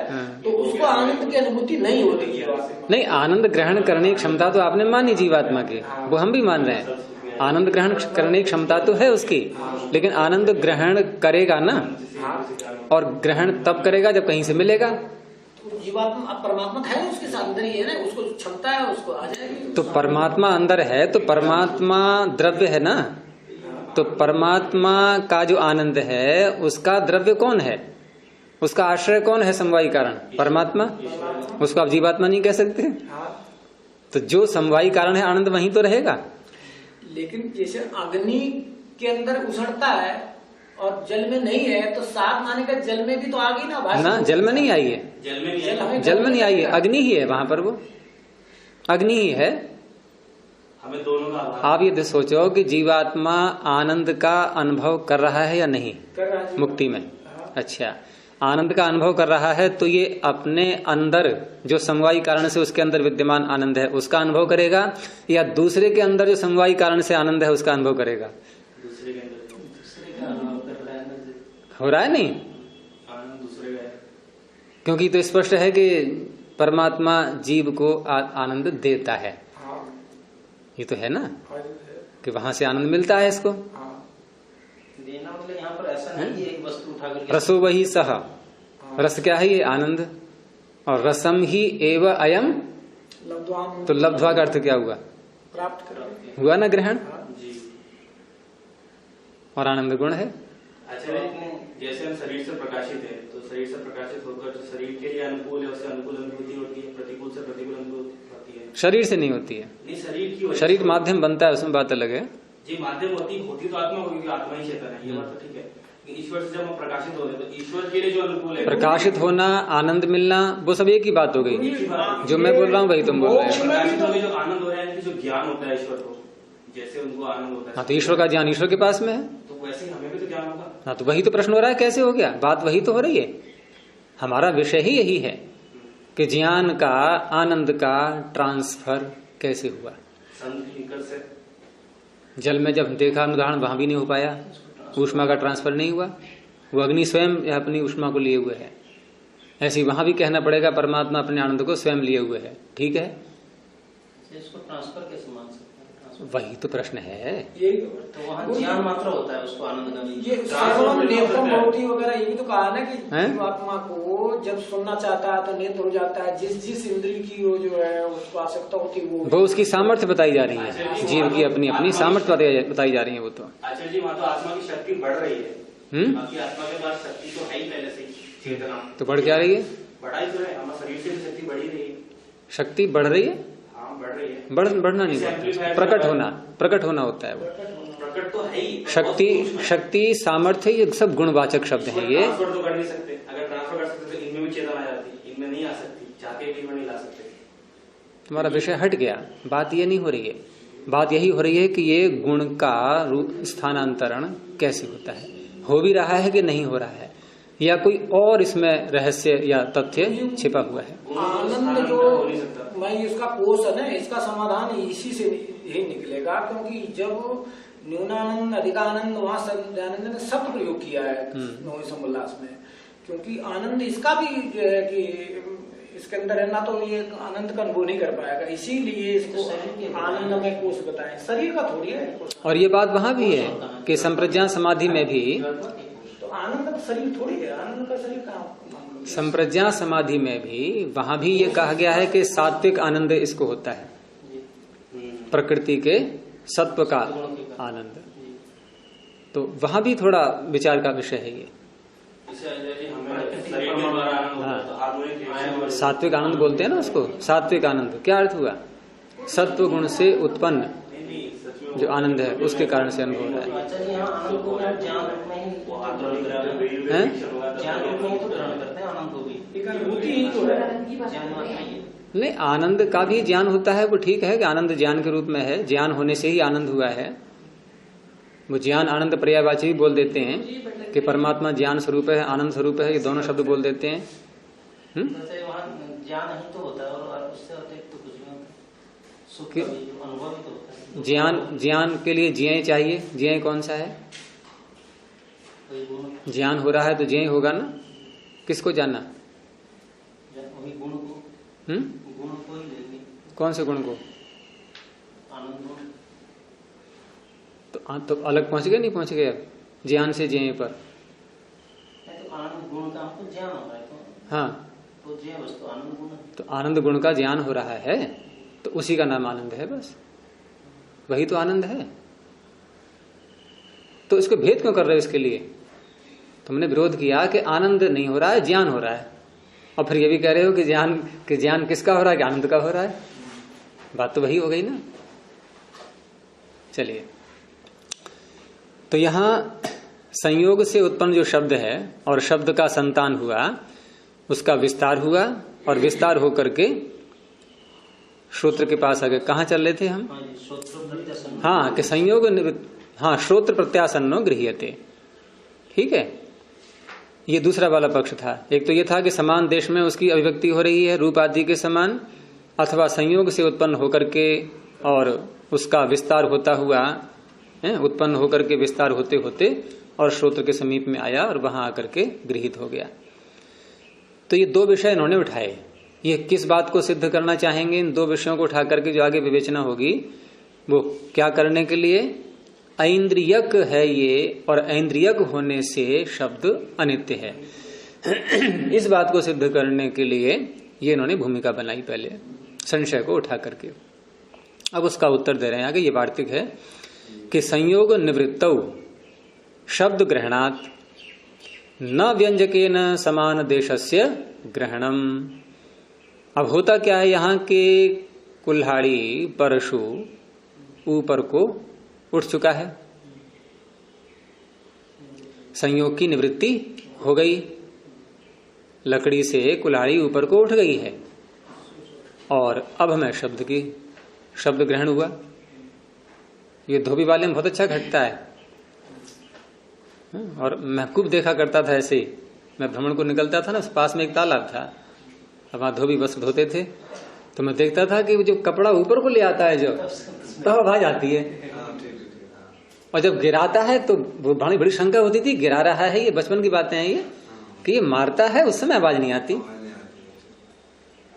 S5: तो उसको आनंद की अनुभूति नहीं होती जीवात्मा।
S1: नहीं, आनंद ग्रहण करने की क्षमता तो आपने मानी जीवात्मा की, वो हम भी मान रहे हैं। आनंद ग्रहण करने की क्षमता तो है उसकी, लेकिन आनंद ग्रहण करेगा ना, और ग्रहण तब करेगा जब कहीं से मिलेगा।
S5: जीवात्मा परमात्मा है उसके साथ अंदर ही है ना, उसको क्षमता है, उसको आ जाएगी।
S1: तो परमात्मा अंदर है तो परमात्मा द्रव्य है ना, तो परमात्मा का जो आनंद है उसका द्रव्य कौन है, उसका आश्रय कौन है? समवायी कारण परमात्मा। उसको आप जीवात्मा नहीं कह सकते। तो जो समवायी कारण है आनंद वहीं तो रहेगा।
S5: लेकिन जैसे अग्नि के अंदर उछड़ता है और जल में नहीं है, तो साथ माने का जल में भी तो आ गई ना,
S1: जल में नहीं आई है, जल में नहीं आई है, अग्नि ही है वहां पर, वो अग्नि ही है।
S4: हमें दोनों का
S1: आप ये सोचो कि जीवात्मा आनंद का अनुभव कर रहा है या नहीं
S5: कर रहा है
S1: मुक्ति में? अच्छा, आनंद का अनुभव कर रहा है तो ये अपने अंदर जो समवायी कारण से उसके अंदर विद्यमान आनंद है उसका अनुभव करेगा, या दूसरे के अंदर जो समवायी कारण से आनंद है उसका अनुभव करेगा?
S4: दूसरे के अंदर
S1: हो रहा है नहीं,
S4: आनंद दूसरे का है।
S1: क्योंकि तो स्पष्ट है कि परमात्मा जीव को आनंद देता है, ये तो है ना कि वहां से आनंद मिलता है इसको।
S3: देना मतलब यहाँ पर ऐसा नहीं है एक वस्तु उठा करके।
S1: रसो वही सह, रस क्या है? ये आनंद। और रसम ही एव अयम, तो लब्ध्वा का अर्थ क्या हुआ?
S5: प्राप्त
S1: हुआ ना ग्रहण,
S4: जी।
S1: और आनंद गुण है।
S4: अच्छा, जैसे हम शरीर से प्रकाशित है, तो शरीर से प्रकाशित होकर जो शरीर के लिए अनुकूल है उससे अनुकूल अनुभूति होती है, प्रतिकूल से प्रतिकूल अनुभूति होती है।
S1: शरीर से नहीं होती है,
S4: नहीं शरीर की,
S1: शरीर माध्यम बनता है, उसमें बात अलग है
S4: जी। माध्यम होती तो आत्मा होगी, आत्मा ही चेतन है, ये बात तो ठीक है। ईश्वर से जब हम प्रकाशित हो रहे तो ईश्वर के लिए जो अनुकूल है,
S1: प्रकाशित होना, आनंद मिलना, वो सब एक ही बात हो गई। जो मैं बोल रहा हूँ वही तुम बोल रहे हो।
S4: प्रकाशित होकर जो आनंद हो रहा है, जो ज्ञान होता है ईश्वर को, जैसे उनको आनंद होता है।
S1: हाँ, तो ईश्वर का ज्ञान ईश्वर के पास में है,
S4: तो वैसे ही हमें भी तो ज्ञान होगा।
S1: हाँ, तो वही तो प्रश्न हो रहा है, कैसे हो गया? बात वही तो हो रही है। हमारा विषय ही यही है कि ज्ञान का, आनंद का ट्रांसफर कैसे हुआ।
S4: से
S1: जल में जब देखा उदाहरण, वहां भी नहीं हो पाया, ऊष्मा का ट्रांसफर नहीं हुआ, वो अग्नि स्वयं अपनी ऊष्मा को लिए हुए है। ऐसे वहां भी कहना पड़ेगा परमात्मा अपने आनंद को स्वयं लिए हुए है, ठीक है।
S3: इसको ट्रांसफर कैसे मान सकते हैं?
S1: वही तो प्रश्न है।
S3: तो वहाँ ज्ञान मात्र होता है उसको आनंद का।
S5: ये नेत्रम वगैरह ये भी तो कहा ना कि जीवात्मा को जब सुनना चाहता है तो नेत्र हो जाता है, जिस इंद्रिय की वो जो है उसको आवश्यकता होती है वो
S1: उसकी सामर्थ्य बताई जा रही है, जीव की अपनी अपनी सामर्थ्य बताई जा रही है। वो तो
S4: आचार्य जी, वहाँ तो आत्मा की शक्ति बढ़ रही है। बाकी आत्मा के पास शक्ति तो है ही पहले से, चेतना
S1: तो बढ़ क्या रही है?
S4: बढ़ाई तो है, हमारे शरीर से भी शक्ति बढ़ी रही है।
S1: शक्ति बढ़ रही है,
S4: बढ़ रही है।
S1: बढ़ना नहीं, प्रकट होना होता है वो।
S4: प्रकट तो है ही।
S1: शक्ति सामर्थ्य ये सब गुणवाचक शब्द हैं। ये
S4: ट्रांसफर तो कर नहीं सकते, अगर ट्रांसफर कर सकते तो इनमें भी चेतना आ जाती, इनमें नहीं आ सकती, चाहते भी इनमें नहीं ला सकते।
S1: तुम्हारा विषय हट गया, बात ये नहीं हो रही है। बात यही हो रही है कि ये गुण का स्थानांतरण कैसे होता है, हो भी रहा है कि नहीं हो रहा है, या कोई और इसमें रहस्य या तथ्य छिपा हुआ है।
S5: आनंद जो मैं इसका कोष है ना, इसका समाधान इसी से ही निकलेगा, क्योंकि जब न्यूनानंद अधिकानंद वहाँ दयानंद ने शब्द प्रयोग किया है नौवें समोल्लास में, क्योंकि आनंद इसका भी जो है कि इसके अंदर है ना, तो ये आनंद का अनुभव नहीं कर पाएगा, इसीलिए इसको आनंद में कोष बताए, शरीर का थोड़ी है।
S1: और ये बात वहां भी है कि संप्रज्ञान समाधि में भी
S5: आनंद का शरीर थोड़ी है, आनंद का शरीर कहाँ?
S1: संप्रज्ञा समाधि में भी वहां भी ये कहा गया है कि सात्विक आनंद इसको होता है, प्रकृति के सत्व का आनंद। तो वहां भी थोड़ा विचार का विषय है ये। हाँ, सात्विक आनंद बोलते हैं ना उसको, सात्विक आनंद क्या अर्थ हुआ? सत्व गुण से उत्पन्न। जो आनंद है उसके कारण से अनुभव हो रहा है।
S3: आचार्य यहाँ आनंद को ज्ञान रूप में ही ज्ञान रूप में ही तो ग्रहण करते हैं आनंद को भी,
S5: अनुभूति ही तो है।
S3: ज्ञान मात्र ही है।
S1: नहीं, आनंद का भी ज्ञान होता है, वो ठीक है कि आनंद ज्ञान के रूप में है, ज्ञान होने से ही आनंद हुआ है। वो ज्ञान आनंद पर्यायवाची भी बोल देते हैं कि परमात्मा ज्ञान स्वरूप है, आनंद स्वरूप है, ये दोनों शब्द बोल देते हैं।
S3: जैसे वहाँ ज्ञान ही तो होता है और उससे अतिरिक्त तो कुछ नहीं होता, सुख का भी जो अनुभव ही तो होता है।
S1: ज्ञान के लिए ज्ञेय चाहिए। ज्ञेय कौन सा है?
S3: वही गुण,
S1: ज्ञान हो रहा है तो ज्ञेय होगा ना। किसको जानना?
S3: वही गुण को, गुण को ही लेंगे।
S1: कौन से गुण को?
S3: आनंद गुण।
S1: तो अलग पहुंच गए, नहीं पहुंच गए अब ज्ञान से ज्ञेय पर?
S3: तो आनंद गुण का हमको ज्ञान हो रहा है तो
S1: हाँ,
S3: तो ज्ञेय वस्तु आनंद गुण है।
S1: तो आनंद गुण का ज्ञान हो रहा है तो उसी का नाम आनंद है, बस वही तो आनंद है। तो इसको भेद क्यों कर रहे हो? इसके लिए तुमने विरोध किया कि आनंद नहीं हो रहा है, ज्ञान हो रहा है, और फिर ये भी कह रहे हो कि ज्ञान किसका हो रहा है? कि आनंद का हो रहा है। बात तो वही हो गई ना। चलिए, तो यहां संयोग से उत्पन्न जो शब्द है और शब्द का संतान हुआ, उसका विस्तार हुआ, और विस्तार होकर के श्रोत्र के पास आगे कहाँ चल रहे थे हम? हाँ, कि संयोग हाँ, श्रोत्र प्रत्यासन्नो गृह्यते। ठीक है, ये दूसरा वाला पक्ष था। एक तो ये था कि समान देश में उसकी अभिव्यक्ति हो रही है रूप आदि के समान, अथवा संयोग से उत्पन्न होकर के और उसका विस्तार होता हुआ, उत्पन्न होकर के विस्तार होते होते और श्रोत्र के समीप में आया और वहां आकर के गृहीत हो गया। तो ये दो विषय इन्होंने उठाए। ये किस बात को सिद्ध करना चाहेंगे? इन दो विषयों को उठा करके जो आगे विवेचना होगी वो क्या करने के लिए? ऐन्द्रियक है ये, और ऐन्द्रियक होने से शब्द अनित्य है। इस बात को सिद्ध करने के लिए ये इन्होंने भूमिका बनाई पहले, संशय को उठा करके। अब उसका उत्तर दे रहे हैं आगे। ये वार्तिक है कि संयोग निवृत्तौ शब्द ग्रहणात् न व्यंजकेन समान देशस्य ग्रहणम। अब होता क्या है यहाँ के कुल्हाड़ी परशु ऊपर को उठ चुका है, संयोग की निवृत्ति हो गई, लकड़ी से कुल्हाड़ी ऊपर को उठ गई है, और अब हमें शब्द ग्रहण हुआ। ये धोबी वाले में बहुत अच्छा घटता है, और मैं खूब देखा करता था ऐसे ही। मैं भ्रमण को निकलता था ना, पास में एक तालाब था, अब वहां धोबी वस्त्र धोते थे, तो मैं देखता था कि जो कपड़ा ऊपर को ले आता है जो, तब आवाज आती है, और जब गिराता है तो वो बड़ी शंका होती थी, गिरा रहा है, ये बचपन की बातें हैं ये, कि ये मारता है उस समय आवाज नहीं आती,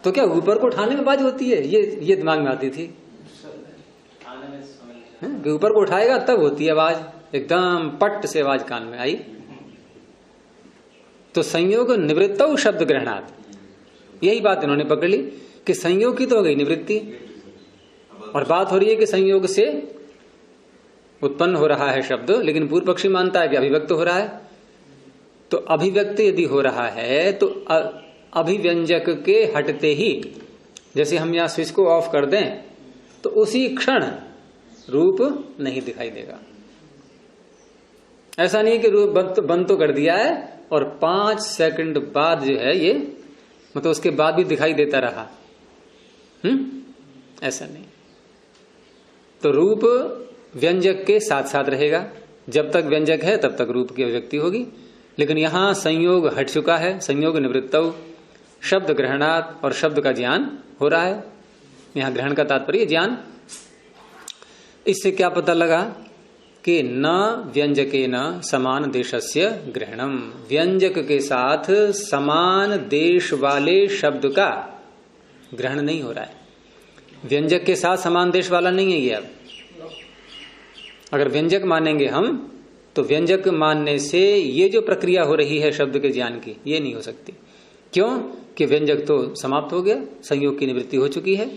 S1: तो क्या ऊपर को उठाने में आवाज होती है? ये दिमाग में आती थी कि ऊपर को उठाएगा तब होती है आवाज, एकदम पट से आवाज कान में आई। तो संयोग निवृत्तौ शब्द ग्रहणात्, यही बात इन्होंने पकड़ ली कि संयोग की तो हो गई निवृत्ति, और बात हो रही है कि संयोग से उत्पन्न हो रहा है शब्द, लेकिन पूर्व पक्षी मानता है कि अभिव्यक्त हो रहा है। तो अभिव्यक्त यदि हो रहा है तो अभिव्यंजक के हटते ही, जैसे हम यहां स्विच को ऑफ कर दें तो उसी क्षण रूप नहीं दिखाई देगा। ऐसा नहीं कि रूप बंद तो कर दिया है और 5 सेकंड बाद जो है ये, मतलब उसके बाद भी दिखाई देता रहा, ऐसा नहीं। तो रूप व्यंजक के साथ साथ रहेगा, जब तक व्यंजक है तब तक रूप की अभिव्यक्ति होगी। लेकिन यहां संयोग हट चुका है, संयोग निवृत्तौ शब्द ग्रहणात्, और शब्द का ज्ञान हो रहा है। यहां ग्रहण का तात्पर्य ज्ञान। इससे क्या पता लगा कि न व्यंजके न समान देशस्य ग्रहणम, व्यंजक के साथ समान देश वाले शब्द का ग्रहण नहीं हो रहा है। व्यंजक के साथ समान देश वाला नहीं है ये। अब अगर व्यंजक मानेंगे हम तो व्यंजक मानने से ये जो प्रक्रिया हो रही है शब्द के ज्ञान की, ये नहीं हो सकती। क्यों? कि व्यंजक तो समाप्त हो गया, संयोग की निवृत्ति हो चुकी है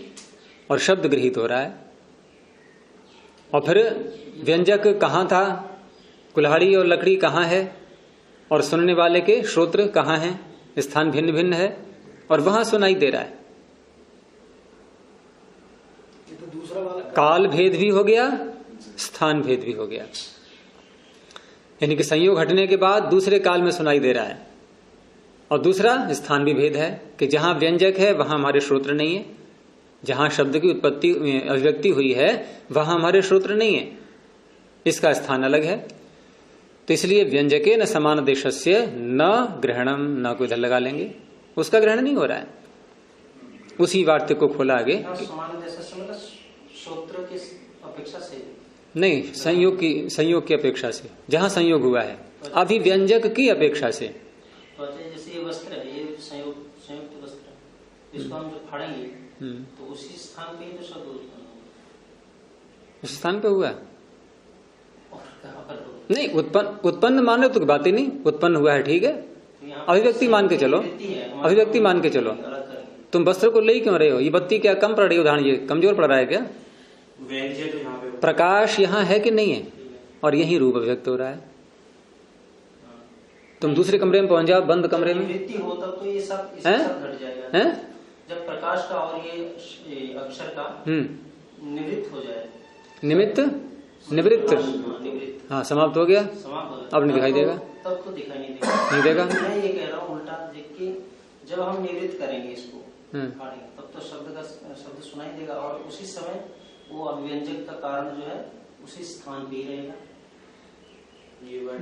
S1: और शब्द गृहीत हो रहा है। और फिर व्यंजक कहाँ था? कुल्हाड़ी और लकड़ी कहाँ है? और सुनने वाले के श्रोत्र कहाँ हैं? स्थान भिन्न भिन्न है और वहां सुनाई दे रहा है।
S5: ये तो दूसरा वाला
S1: काल भेद भी हो गया स्थान भेद भी हो गया। यानी कि संयोग हटने के बाद दूसरे काल में सुनाई दे रहा है। और दूसरा स्थान भी भेद है कि जहां व्यंजक है वहां हमारे श्रोत्र नहीं है, जहां शब्द की उत्पत्ति अभिव्यक्ति हुई है वहां हमारे श्रोत्र नहीं है, इसका स्थान अलग है। तो इसलिए व्यंजके न समान देशस्य न ग्रहणम, न को इधर लगा लेंगे, उसका ग्रहण नहीं हो रहा है। उसी वार्ते को खोला आगे,
S3: समान देशस्य मतलब श्रोत्र की अपेक्षा से
S1: नहीं, संयोग की अपेक्षा से, जहां संयोग हुआ है, अभिव्यंजक की अपेक्षा से।
S3: तो जैसे ये वस्त्र है, ये संयुक्त वस्त्र है, इसको हम जब फाड़ेंगे तो उसी स्थान पे ही तो शब्द उत्पन्न होगा।
S1: उस स्थान पे हुआ
S3: और कहाँ पर होगा?
S1: नहीं, उत्पन्न माने तो बात ही नहीं, उत्पन्न हुआ है ठीक है, अभिव्यक्ति मान के चलो, अभिव्यक्ति मान के चलो। तुम वस्त्र को ले क्यों रहे हो? ये बत्ती क्या कम पड़ रही है? उदाहरण ये कमजोर पड़ रहा है क्या? प्रकाश यहाँ है कि नहीं है, और यही रूप अभिव्यक्त हो रहा है। तुम दूसरे कमरे में पहुंच जाओ, बंद कमरे में,
S3: निवृत्ति हो तब तो ये सब घट जाएगा।
S1: हैं?
S3: जब प्रकाश का और ये अक्षर का निवृत्त हो जाए, निवृत्त, हाँ समाप्त हो गया, अब नहीं दिखाई देगा,
S1: तब तो दिखाई नहीं देगा।
S3: मैं ये कह रहा हूँ उल्टा, देखिए जब हम निवृत्त करेंगे इसको तब तो शब्द सुनाई देगा, और उसी समय वो अभिव्यंजक का कारण जो है उसी स्थान पे ही रहेगा।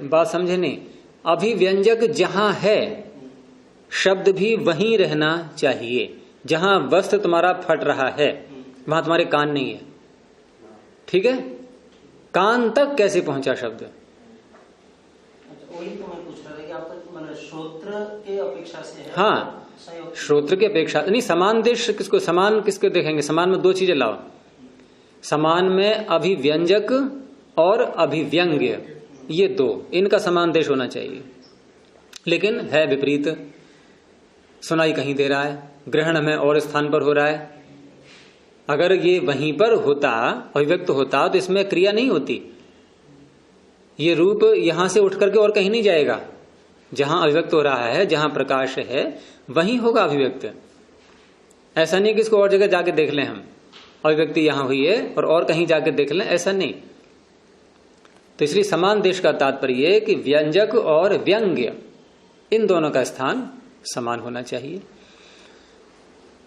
S1: बात समझे नहीं? अभिव्यंजक जहां है शब्द भी वहीं रहना चाहिए। जहां वस्त्र तुम्हारा फट रहा है वहां तुम्हारे कान नहीं है, ठीक है? कान तक कैसे पहुंचा शब्द?
S3: वही तो मैं पूछ रहा था कि आप मतलब श्रोत्र के अपेक्षा से है।
S1: हाँ, श्रोत्र की अपेक्षा नहीं। समान देश किसको, समान किसको देखेंगे? समान में दो चीजें लाओ। समान में अभिव्यंजक और अभिव्यंग्य, ये दो, इनका समान देश होना चाहिए। लेकिन है विपरीत, सुनाई कहीं दे रहा है, ग्रहण में और स्थान पर हो रहा है। अगर ये वहीं पर होता, अभिव्यक्त होता, तो इसमें क्रिया नहीं होती। ये रूप यहां से उठ करके और कहीं नहीं जाएगा। जहां अभिव्यक्त हो रहा है, जहां प्रकाश है, वहीं होगा अभिव्यक्त। ऐसा नहीं कि इसको और जगह जाके देख लें हम, अभिव्यक्ति यहां हुई है और कहीं जाके देख लें, ऐसा नहीं। तो इसलिए समान देश का तात्पर्य है कि व्यंजक और व्यंग्य इन दोनों का स्थान समान होना चाहिए।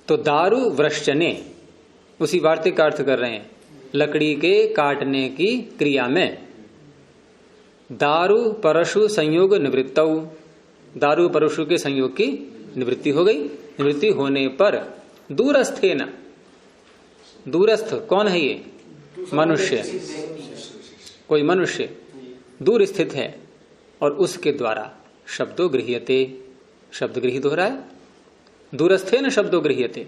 S1: तो दारु वृश्चने, उसी वार्तिक का अर्थ कर रहे हैं, लकड़ी के काटने की क्रिया में दारु परशु संयोग निवृत्तौ, दारु परशु के संयोग की निवृत्ति हो गई। निवृत्ति होने पर दूरस्थे न, दूरस्थ कौन है? ये मनुष्य, कोई मनुष्य दूर स्थित है और उसके द्वारा शब्दो गृह्यते, शब्द गृहीत हो रहा है। दूरस्थे न शब्दो गृह्यते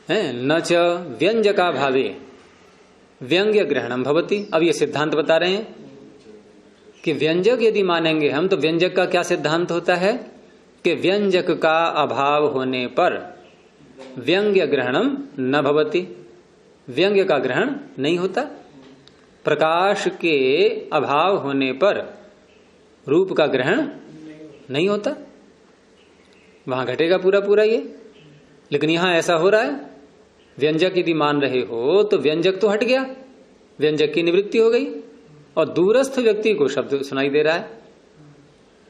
S1: है, न च व्यंजका भावे व्यंग्य ग्रहणम भवति। अब ये सिद्धांत बता रहे हैं कि व्यंजक यदि मानेंगे हम, तो व्यंजक का क्या सिद्धांत होता है कि व्यंजक का अभाव होने पर व्यंग्य ग्रहणम न भवति, व्यंग्य का ग्रहण नहीं होता। प्रकाश के अभाव होने पर रूप का ग्रहण नहीं होता, वहां घटेगा पूरा पूरा ये। लेकिन यहां ऐसा हो रहा है, व्यंजक यदि मान रहे हो तो व्यंजक तो हट गया, व्यंजक की निवृत्ति हो गई और दूरस्थ व्यक्ति को शब्द सुनाई दे रहा है,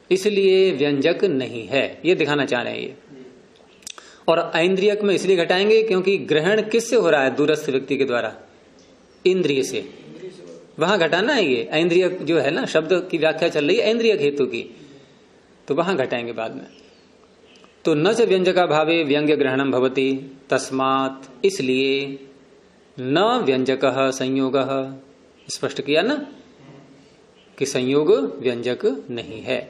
S1: इसलिए व्यंजक नहीं है, ये दिखाना चाह रहे हैं ये। और ऐन्द्रियक में इसलिए घटाएंगे क्योंकि ग्रहण किससे हो रहा है? दूरस्थ व्यक्ति के द्वारा, इंद्रिय से। वहां घटाना है ये, ऐन्द्रियक जो है ना, शब्द की व्याख्या चल रही है ऐन्द्रियक हेतु की, तो वहां घटाएंगे बाद में। तो न च व्यंजका भावे व्यंग्य ग्रहणम भवति तस्मात्, इसलिए न व्यंजकः संयोगः, स्पष्ट किया ना कि संयोग व्यंजक नहीं है।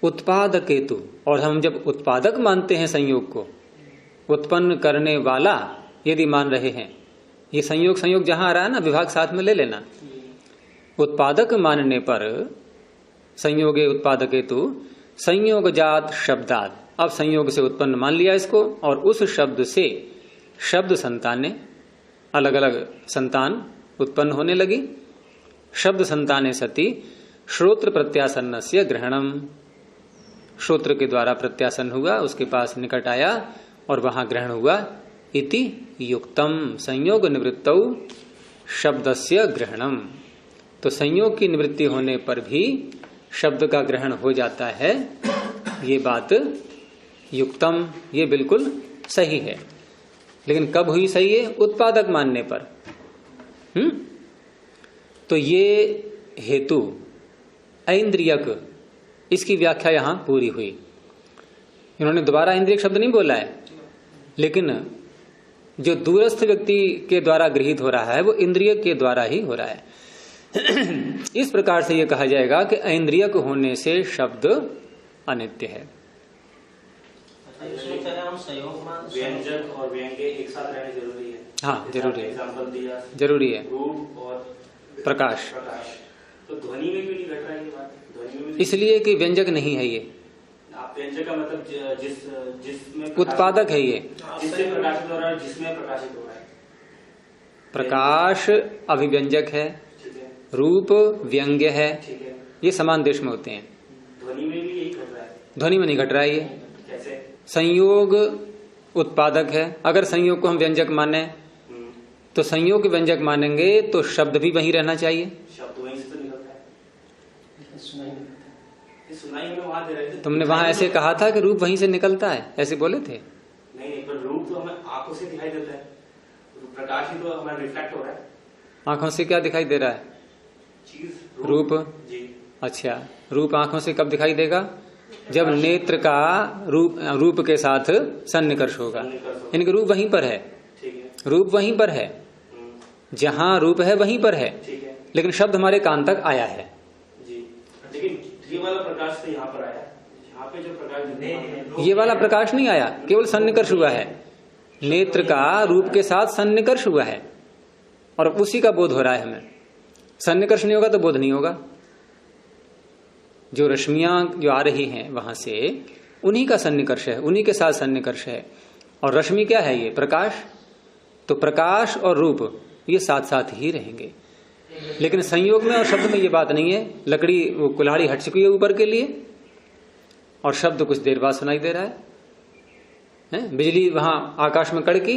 S1: उत्पादक हेतु, और हम जब उत्पादक मानते हैं संयोग को, उत्पन्न करने वाला यदि मान रहे हैं, ये संयोग जहां आ रहा है ना, विभाग साथ में ले लेना। उत्पादक मानने पर संयोगे उत्पादक हेतु संयोगजात शब्दात, अब संयोग से उत्पन्न मान लिया इसको, और उस शब्द से शब्द संताने, अलग अलग संतान उत्पन्न होने लगी। शब्द संताने सति श्रोत्र प्रत्यासन्नस्य ग्रहणम, श्रोत्र के द्वारा प्रत्यासन हुआ, उसके पास निकट आया और वहां ग्रहण हुआ। इति युक्तम संयोग निवृत्तौ शब्दस्य ग्रहणम, तो संयोग की निवृत्ति होने पर भी शब्द का ग्रहण हो जाता है। ये बात युक्तम, ये बिल्कुल सही है। लेकिन कब हुई सही है? उत्पादक मानने पर। तो ये हेतु ऐन्द्रियक, इसकी व्याख्या यहां पूरी हुई। इन्होंने दोबारा इंद्रियक शब्द नहीं बोला है, लेकिन जो दूरस्थ व्यक्ति के द्वारा गृहीत हो रहा है वो इंद्रिय के द्वारा ही हो रहा है। इस प्रकार से यह कहा जाएगा कि ऐन्द्रियक होने से शब्द अनित्य है।
S4: व्यंजक और व्यंग्य एक साथ रहने जरूरी है।
S1: हाँ, जरूरी है,
S4: एग्जाम्पल दिया,
S1: जरूरी है।
S4: रूप और
S1: प्रकाश,
S4: तो ध्वनि में भी नहीं घट रहा है ये बात। ध्वनि में
S1: इसलिए कि व्यंजक नहीं है ये,
S4: आप व्यंजक का मतलब जिसमें
S1: उत्पादक है ये।
S4: जिससे प्रकाशित हो रहा है, जिसमें प्रकाशित हो रहा है।
S1: प्रकाश अभिव्यंजक है,
S4: ठीक है,
S1: रूप व्यंग्य है,
S4: ठीक है।
S1: ये समान देश में होते हैं।
S4: ध्वनि में भी यही घट रहा है।
S1: ध्वनि में नहीं घट रहा है ये।
S4: कैसे?
S1: संयोग उत्पादक है। अगर संयोग को हम व्यंजक माने तो संयोग व्यंजक मानेंगे तो शब्द भी वहीं रहना चाहिए।
S4: शब्द वहीं से तो निकलता है। सुनाई में वहां दे रहे थे।
S1: तुमने वहां ऐसे कहा था कि रूप वहीं से निकलता है, ऐसे बोले थे।
S4: नहीं, पर रूप तो हमें आंखों से दिखाई देता है, प्रकाश ही तो हमारा रिफ्लेक्ट हो रहा है।
S1: आंखों से क्या दिखाई दे रहा है?
S4: चीज
S1: रूप।
S4: जी। अच्छा,
S1: रूप आंखों से कब दिखाई देगा? जब नेत्र का रूप के साथ सन्निकर्ष होगा। इनका रूप वहीं पर है,
S4: ठीक है,
S1: रूप वहीं पर है, जहां रूप है वहीं पर है,
S4: ठीक है।
S1: लेकिन शब्द हमारे कान तक आया है
S4: जी। लेकिन ये वाला प्रकाश तो यहाँ पर आया, यहाँ पे जो प्रकाश
S1: ये वाला प्रकाश नहीं आया, केवल सन्निकर्ष हुआ है। नेत्र का रूप के साथ सन्निकर्ष हुआ है और उसी का बोध हो रहा है हमें। सन्निकर्ष नहीं होगा तो बोध नहीं होगा। जो रश्मियां जो आ रही हैं वहां से, उन्हीं का सन्निकर्ष है, उन्हीं के साथ सन्निकर्ष है। और रश्मि क्या है? ये प्रकाश। तो प्रकाश और रूप ये साथ साथ ही रहेंगे। लेकिन संयोग में और शब्द में ये बात नहीं है। लकड़ी वो कुल्हाड़ी हट चुकी है ऊपर के लिए और शब्द कुछ देर बाद सुनाई दे रहा है। बिजली वहां आकाश में कड़की,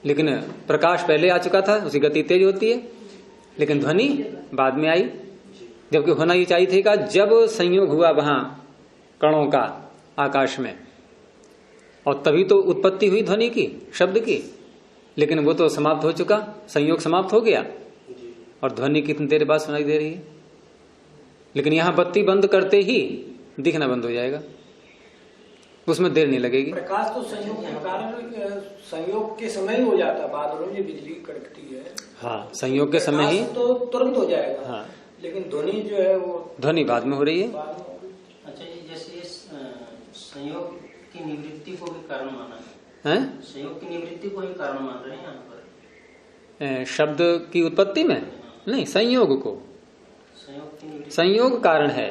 S1: लेकिन प्रकाश पहले आ चुका था, उसकी गति तेज होती है, लेकिन ध्वनि बाद में आई। जबकि होना ये चाहिए था जब संयोग हुआ वहां कणों का आकाश में, और तभी तो उत्पत्ति हुई ध्वनि की, शब्द की। लेकिन वो तो समाप्त हो चुका, संयोग समाप्त हो गया और ध्वनि कितनी देर बाद सुनाई दे रही है। लेकिन यहां बत्ती बंद करते ही दिखना बंद हो जाएगा, उसमें देर नहीं लगेगी।
S5: प्रकाश तो संयोग के कारण, संयोग के समय ही हो जाता है। बादलों में बिजली कड़कती है,
S1: हाँ, संयोग के समय ही
S5: तो तुरंत हो जाएगा।
S1: हाँ,
S5: लेकिन ध्वनि जो है वो
S1: ध्वनि बाद में हो रही है।
S3: अच्छा जी, जैसे संयोग की निवृत्ति को भी कारण माना
S1: हैं?
S3: संयोग की निवृत्ति को ही कारण मान रहे हैं यहाँ पर
S1: शब्द की उत्पत्ति में नहीं, संयोग को।
S3: संयोग की निवृत्ति,
S1: संयोग कारण है।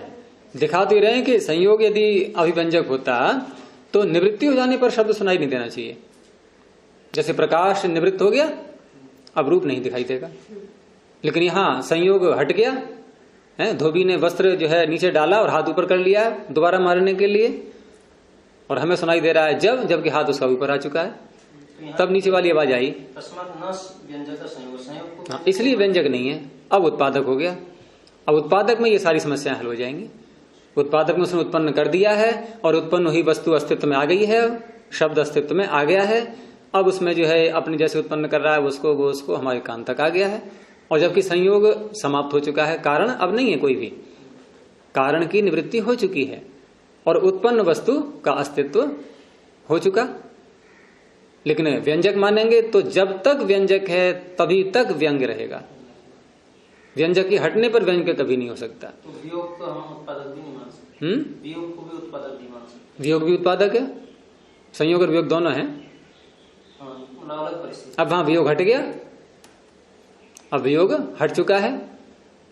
S1: दिखा तो रहे हैं कि संयोग यदि अभिव्यंजक होता तो निवृत्ति हो जाने पर शब्द सुनाई नहीं देना चाहिए। जैसे प्रकाश निवृत्त हो गया, अब रूप नहीं दिखाई देगा। लेकिन यहां संयोग हट गया है, धोबी ने वस्त्र जो है नीचे डाला और हाथ ऊपर कर लिया दोबारा मारने के लिए, और हमें सुनाई दे रहा है जबकि हाथ उसका ऊपर आ चुका है, तब नीचे वाली आवाज आई। इसलिए व्यंजक नहीं है, अब उत्पादक हो गया। अब उत्पादक में ये सारी समस्याएं हल हो जाएंगी। उत्पादक में उसने उत्पन्न कर दिया है और उत्पन्न हुई वस्तु अस्तित्व में आ गई है, शब्द अस्तित्व में आ गया है। अब उसमें जो है अपने जैसे उत्पन्न कर रहा है उसको, वो उसको हमारे कान तक आ गया है। और जबकि संयोग समाप्त हो चुका है, कारण अब नहीं है कोई भी, कारण की निवृत्ति हो चुकी है और उत्पन्न वस्तु का अस्तित्व हो चुका। लेकिन व्यंजक मानेंगे तो जब तक व्यंजक है तभी तक व्यंग्य रहेगा। व्यंजक के हटने पर व्यंग्य कभी नहीं हो सकता।
S3: तो वियोग को हम उत्पादक भी नहीं मान सकते। वियोग को भी उत्पादक नहीं मान सकते।
S1: वियोग भी उत्पादक है, संयोग और वियोग दोनों है।
S3: अलग परिस्थिति।
S1: अब वहां वियोग हट गया, अब वियोग हट चुका है।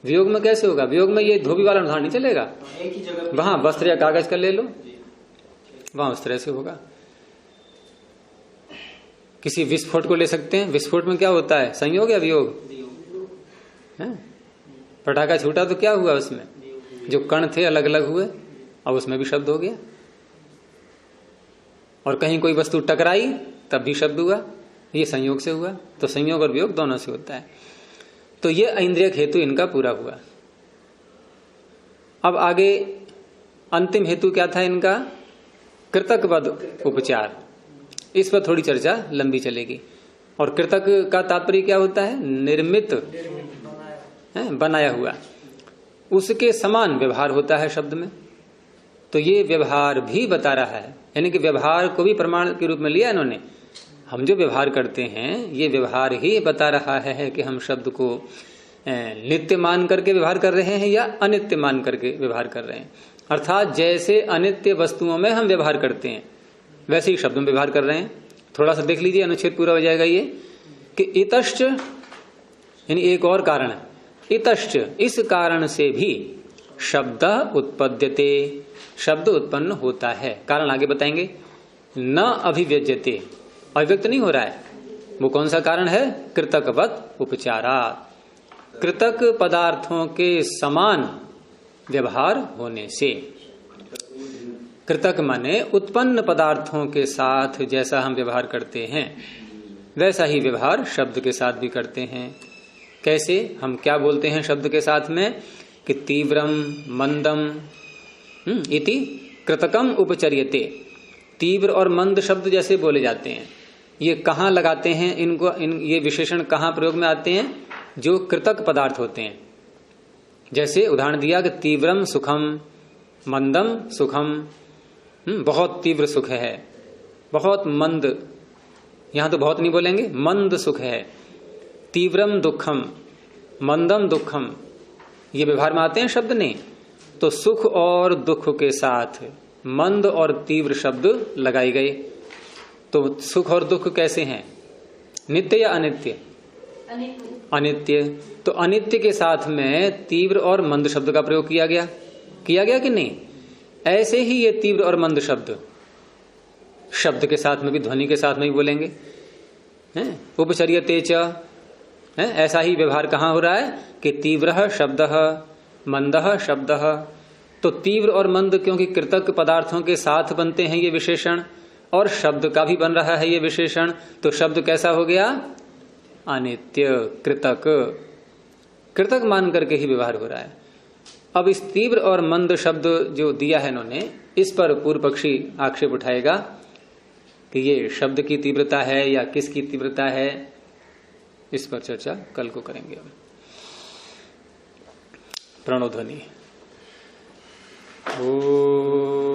S1: वियोग में कैसे होगा? वियोग में ये धोबी वाला उदाहरण नहीं चलेगा।
S3: एक ही जगह
S1: वहां वस्त्र या कागज का ले लो, वहां उस तरह से होगा। किसी विस्फोट को ले सकते हैं, विस्फोट में क्या होता है? संयोग या वियोग है? पटाखा छूटा तो क्या हुआ? उसमें जो कण थे अलग अलग हुए, अब उसमें भी शब्द हो गया। और कहीं कोई वस्तु टकराई तब भी शब्द हुआ। ये संयोग से हुआ, तो संयोग और वियोग दोनों से होता है। तो ये इंद्रियक हेतु इनका पूरा हुआ। अब आगे अंतिम हेतु क्या था इनका? कृतकवद उपचार। इस पर थोड़ी चर्चा लंबी चलेगी। और कृतक का तात्पर्य क्या होता है? निर्मित, बनाया हुआ, उसके समान व्यवहार होता है शब्द में। तो ये व्यवहार भी बता रहा है, यानी कि व्यवहार को भी प्रमाण के रूप में लिया इन्होंने। हम जो व्यवहार करते हैं ये व्यवहार ही बता रहा है कि हम शब्द को नित्य मान करके व्यवहार कर रहे हैं या अनित्य मान करके व्यवहार कर रहे हैं। अर्थात जैसे अनित्य वस्तुओं में हम व्यवहार करते हैं वैसे ही शब्दों में व्यवहार कर रहे हैं। थोड़ा सा देख लीजिए, अनुच्छेद पूरा हो जाएगा ये कि इतश्च, यानी एक और कारण है, इतश्च, इस कारण से भी शब्द उत्पद्यते, शब्द उत्पन्न होता है। कारण आगे बताएंगे। न अभिव्यज्यते, अभिव्यक्त नहीं हो रहा है। वो कौन सा कारण है? कृतकवत उपचारात्, कृतक पदार्थों के समान व्यवहार होने से। कृतक माने उत्पन्न पदार्थों के साथ जैसा हम व्यवहार करते हैं वैसा ही व्यवहार शब्द के साथ भी करते हैं। कैसे? हम क्या बोलते हैं शब्द के साथ में कि तीव्रम मंदम इति कृतकम उपचर्यते। तीव्र और मंद शब्द जैसे बोले जाते हैं, ये कहाँ लगाते हैं इनको? ये विशेषण कहाँ प्रयोग में आते हैं? जो कृतक पदार्थ होते हैं। जैसे उदाहरण दिया कि तीव्रम सुखम, मंदम सुखम। बहुत तीव्र सुख है, बहुत मंद, यहां तो बहुत नहीं बोलेंगे, मंद सुख है। तीव्रम दुखम, मंदम दुखम, ये व्यवहार में आते हैं शब्द नहीं। तो सुख और दुख के साथ मंद और तीव्र शब्द लगाए गए। तो सुख और दुख कैसे हैं? नित्य या अनित्य? अनित्य। तो अनित्य के साथ में तीव्र और मंद शब्द का प्रयोग किया गया कि नहीं? ऐसे ही ये तीव्र और मंद शब्द शब्द के साथ में भी, ध्वनि के साथ में भी बोलेंगे। उपचर्यते च, ऐसा ही व्यवहार कहाँ हो रहा है कि तीव्र शब्द, मंद शब्द। तो तीव्र और मंद क्योंकि कृतक पदार्थों के साथ बनते हैं ये विशेषण, और शब्द का भी बन रहा है ये विशेषण, तो शब्द कैसा हो गया? अनित्य, कृतक, कृतक मान करके ही व्यवहार हो रहा है। अब इस तीव्र और मंद शब्द जो दिया है इन्होंने, इस पर पूर्व पक्षी आक्षेप उठाएगा कि ये शब्द की तीव्रता है या किसकी तीव्रता है। इस पर चर्चा कल को करेंगे। प्रणव ध्वनि। ओ